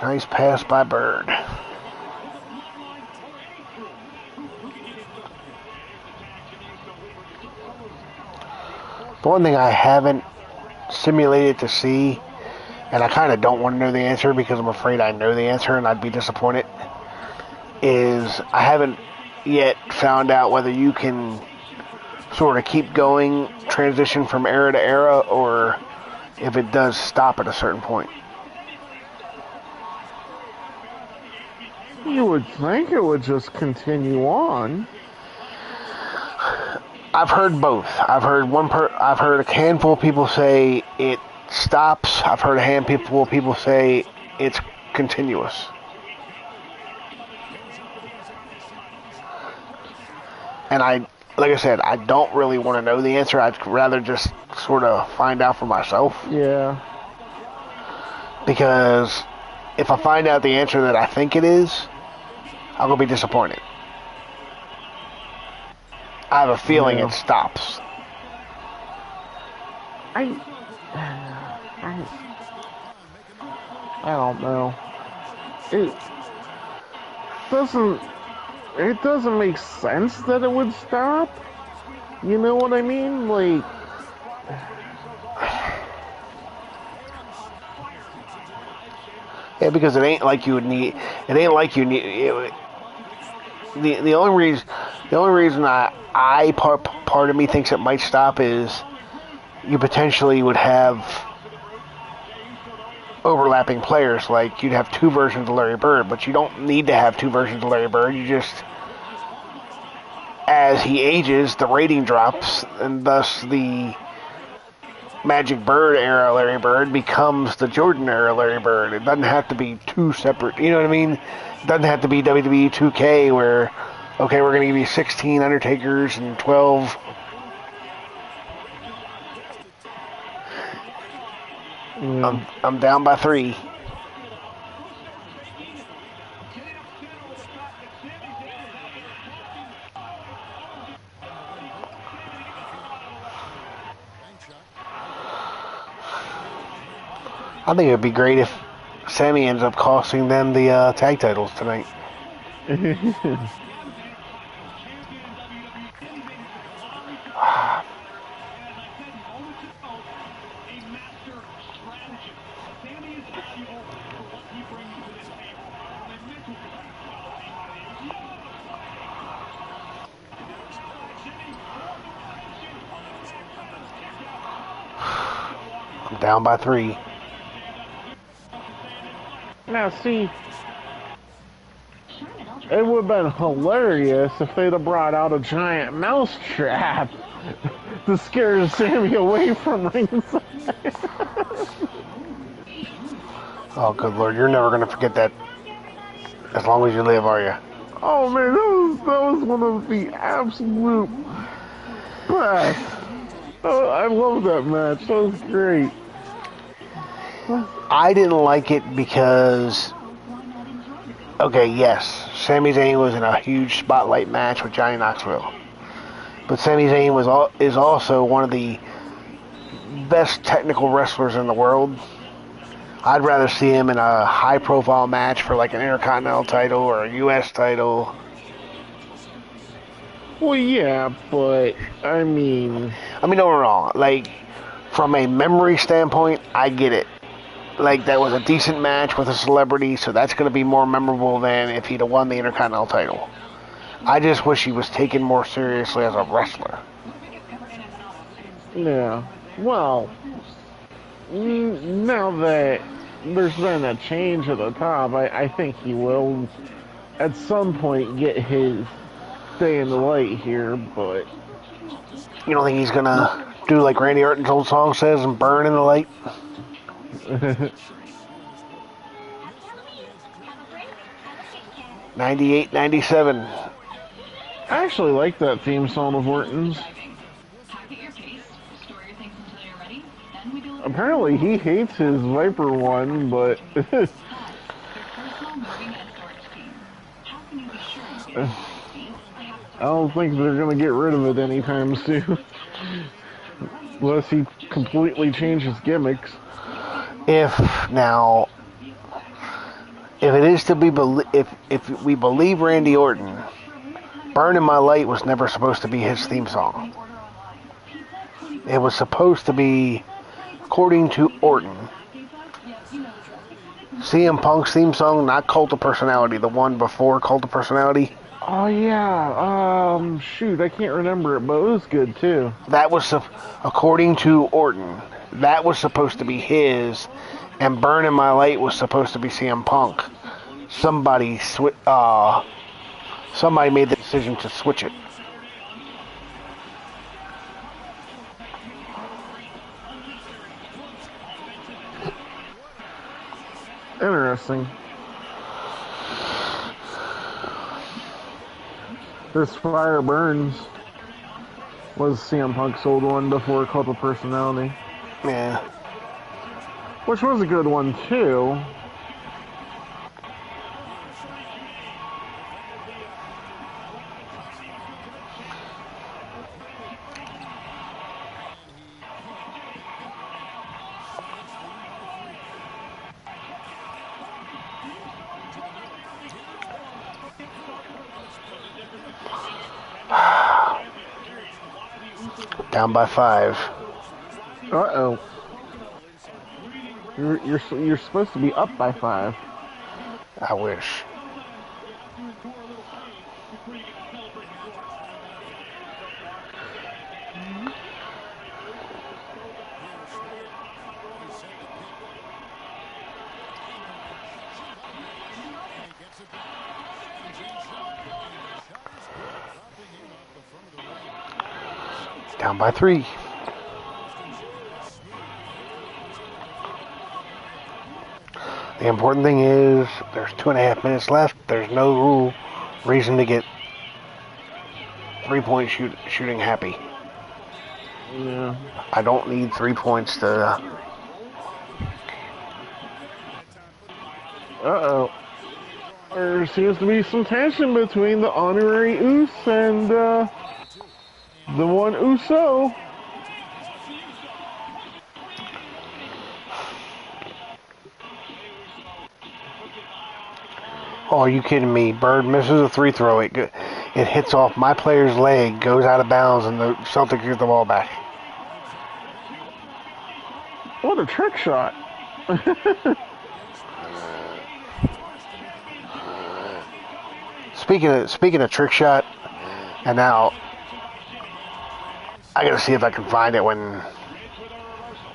Nice pass by Bird. The one thing I haven't simulated to see, and I kind of don't want to know the answer because I'm afraid I know the answer and I'd be disappointed, is I haven't yet found out whether you can sort of keep going, transition from era to era, or if it does stop at a certain point. You would think it would just continue on. I've heard both. I've heard a handful of people say it stops. I've heard a handful of people say it's continuous. And like I said, I don't really want to know the answer. I'd rather just sort of find out for myself. Yeah. Because if I find out the answer that I think it is, I'm going to be disappointed. I have a feeling it stops. I don't know. It doesn't make sense that it would stop. You know what I mean? Like, yeah, because it ain't like you would need. It ain't like you need. The only reason part of me thinks it might stop is you potentially would have overlapping players. Like you'd have 2 versions of Larry Bird, but you don't need to have 2 versions of Larry Bird. You just, as he ages, the rating drops, and thus the Magic Bird era Larry Bird becomes the Jordan era Larry Bird. It doesn't have to be 2 separate, you know what I mean? It doesn't have to be WWE 2K where, okay, we're going to give you 16 Undertakers and 12. I'm down by 3. I think it would be great if Sammy ends up costing them the tag titles tonight. I'm down by 3. now see, it would have been hilarious if they'd have brought out a giant mouse trap to scare Sammy away from ringside. Oh, good Lord. You're never going to forget that as long as you live, are you? Oh, man, that was one of the absolute best. Oh, I love that match. That was great. I didn't like it because, okay, yes, Sami Zayn was in a huge spotlight match with Johnny Knoxville. But Sami Zayn is also one of the best technical wrestlers in the world. I'd rather see him in a high-profile match for like an Intercontinental title or a U.S. title. Well, yeah, but, I mean, don't get me wrong. Like, from a memory standpoint, I get it. Like, that was a decent match with a celebrity, so that's going to be more memorable than if he'd have won the Intercontinental title. I just wish he was taken more seriously as a wrestler. yeah. Well, now that there's been a change at the top, I think he will at some point get his day in the light here, but... You don't think he's going to do like Randy Orton's old song says and burn in the light? 98, 97. I actually like that theme song of Orton's. Apparently he hates his Viper one, but... I don't think they're going to get rid of it anytime soon. Unless he completely changes gimmicks. If it is to be if we believe Randy Orton, "Burning My Light" was never supposed to be his theme song. It was supposed to be, according to Orton, CM Punk's theme song, not Cult of Personality, the one before Cult of Personality. Oh yeah, shoot, I can't remember it, but it was good too. That was, according to Orton, that was supposed to be his, and "Burning My Light" was supposed to be CM Punk. Somebody made the decision to switch it. Interesting. This Fire Burns was CM Punk's old one before Cult of Personality. Yeah. Which was a good one too. Down by 5. Uh-oh. You're supposed to be up by 5. I wish. Down by 3. The important thing is there's 2.5 minutes left. There's no reason to get 3-point shooting happy. Yeah. I don't need 3 points to... Uh-oh. There seems to be some tension between the honorary Uce and the one Uso. Oh, are you kidding me? Bird misses a 3-throw. It hits off my player's leg, goes out of bounds, and the Celtics get the ball back. What a trick shot. Speaking of trick shot, and now I gotta see if I can find it when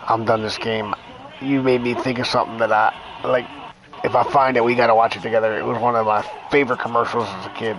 I'm done this game. You made me think of something that I like. If I find it, we gotta watch it together. It was one of my favorite commercials as a kid.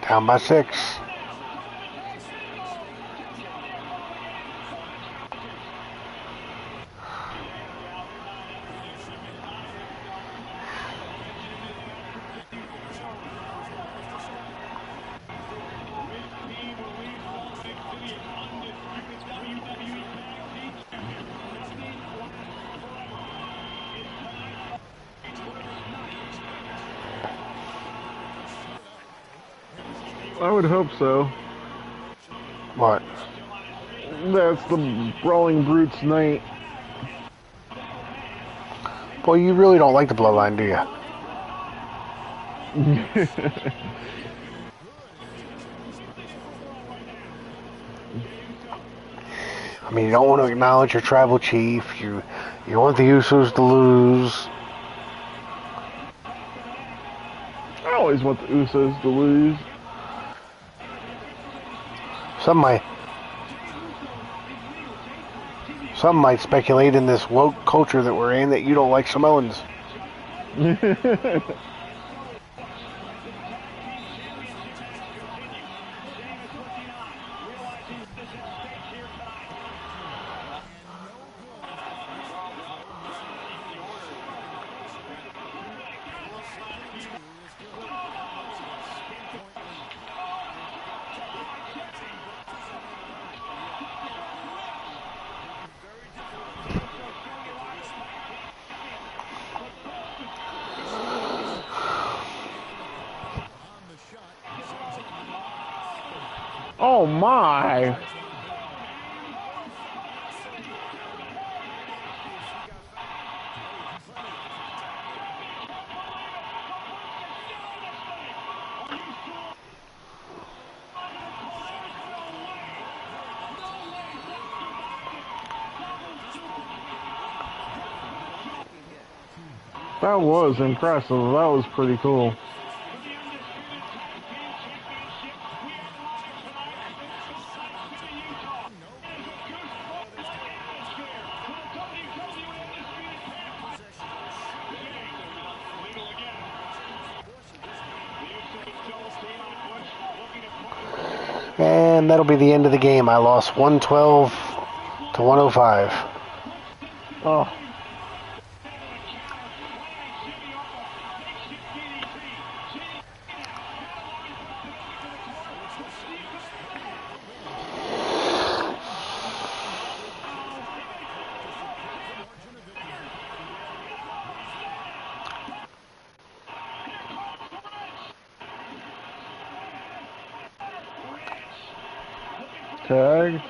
Down by 6. I would hope so. What? That's the Brawling Brutes night. Boy, you really don't like the Bloodline, do you? I mean, you don't want to acknowledge your tribal chief. You want the Usos to lose. I always want the Usos to lose. Some might speculate in this woke culture that we're in that you don't like Samoans. Oh my! That was impressive. That was pretty cool. And that'll be the end of the game. I lost 112 to 105. Oh. Tag.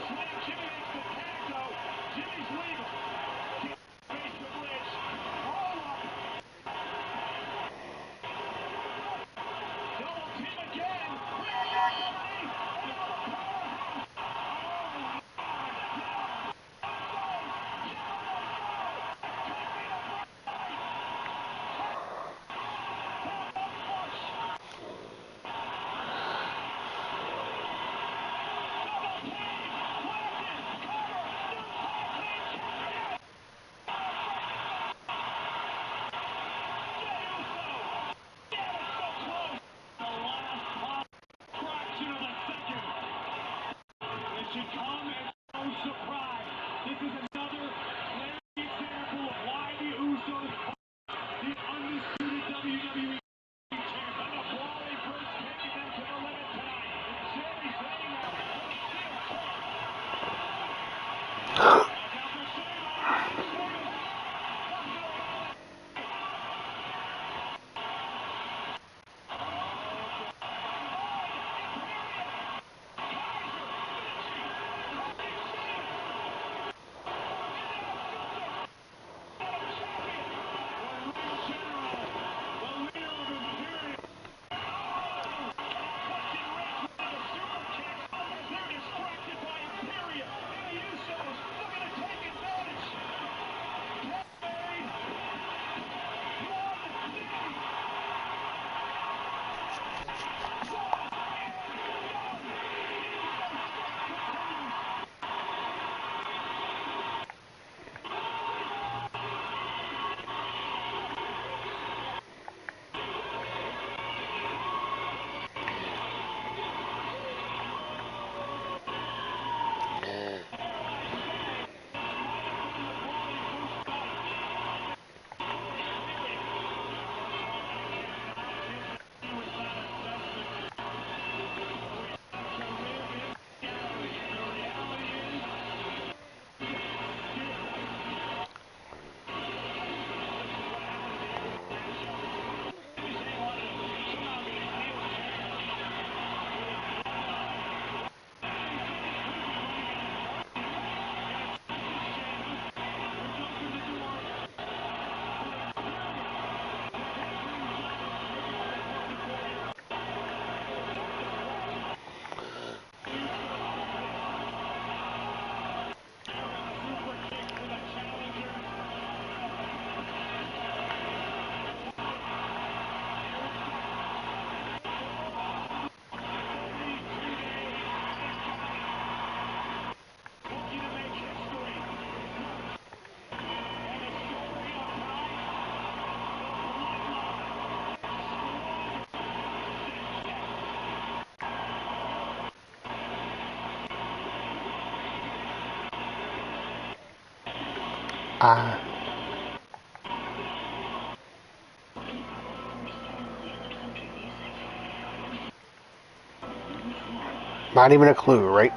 Not even a clue, right?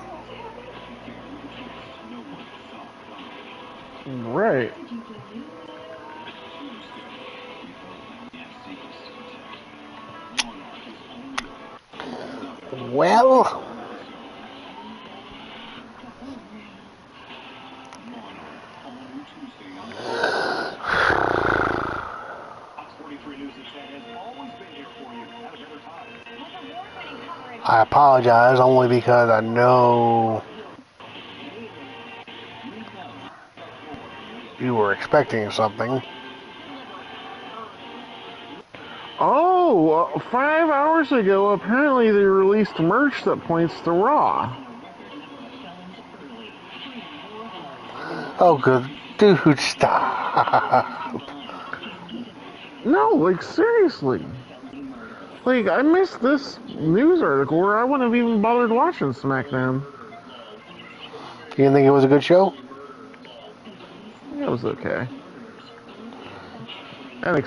Right. Well, I apologize only because I know you were expecting something. Oh, 5 hours ago, apparently they released merch that points to Raw. Oh, good. Dude, stop. No, like, seriously. Like, I missed this news article where I wouldn't have even bothered watching SmackDown. You didn't think it was a good show? It was okay.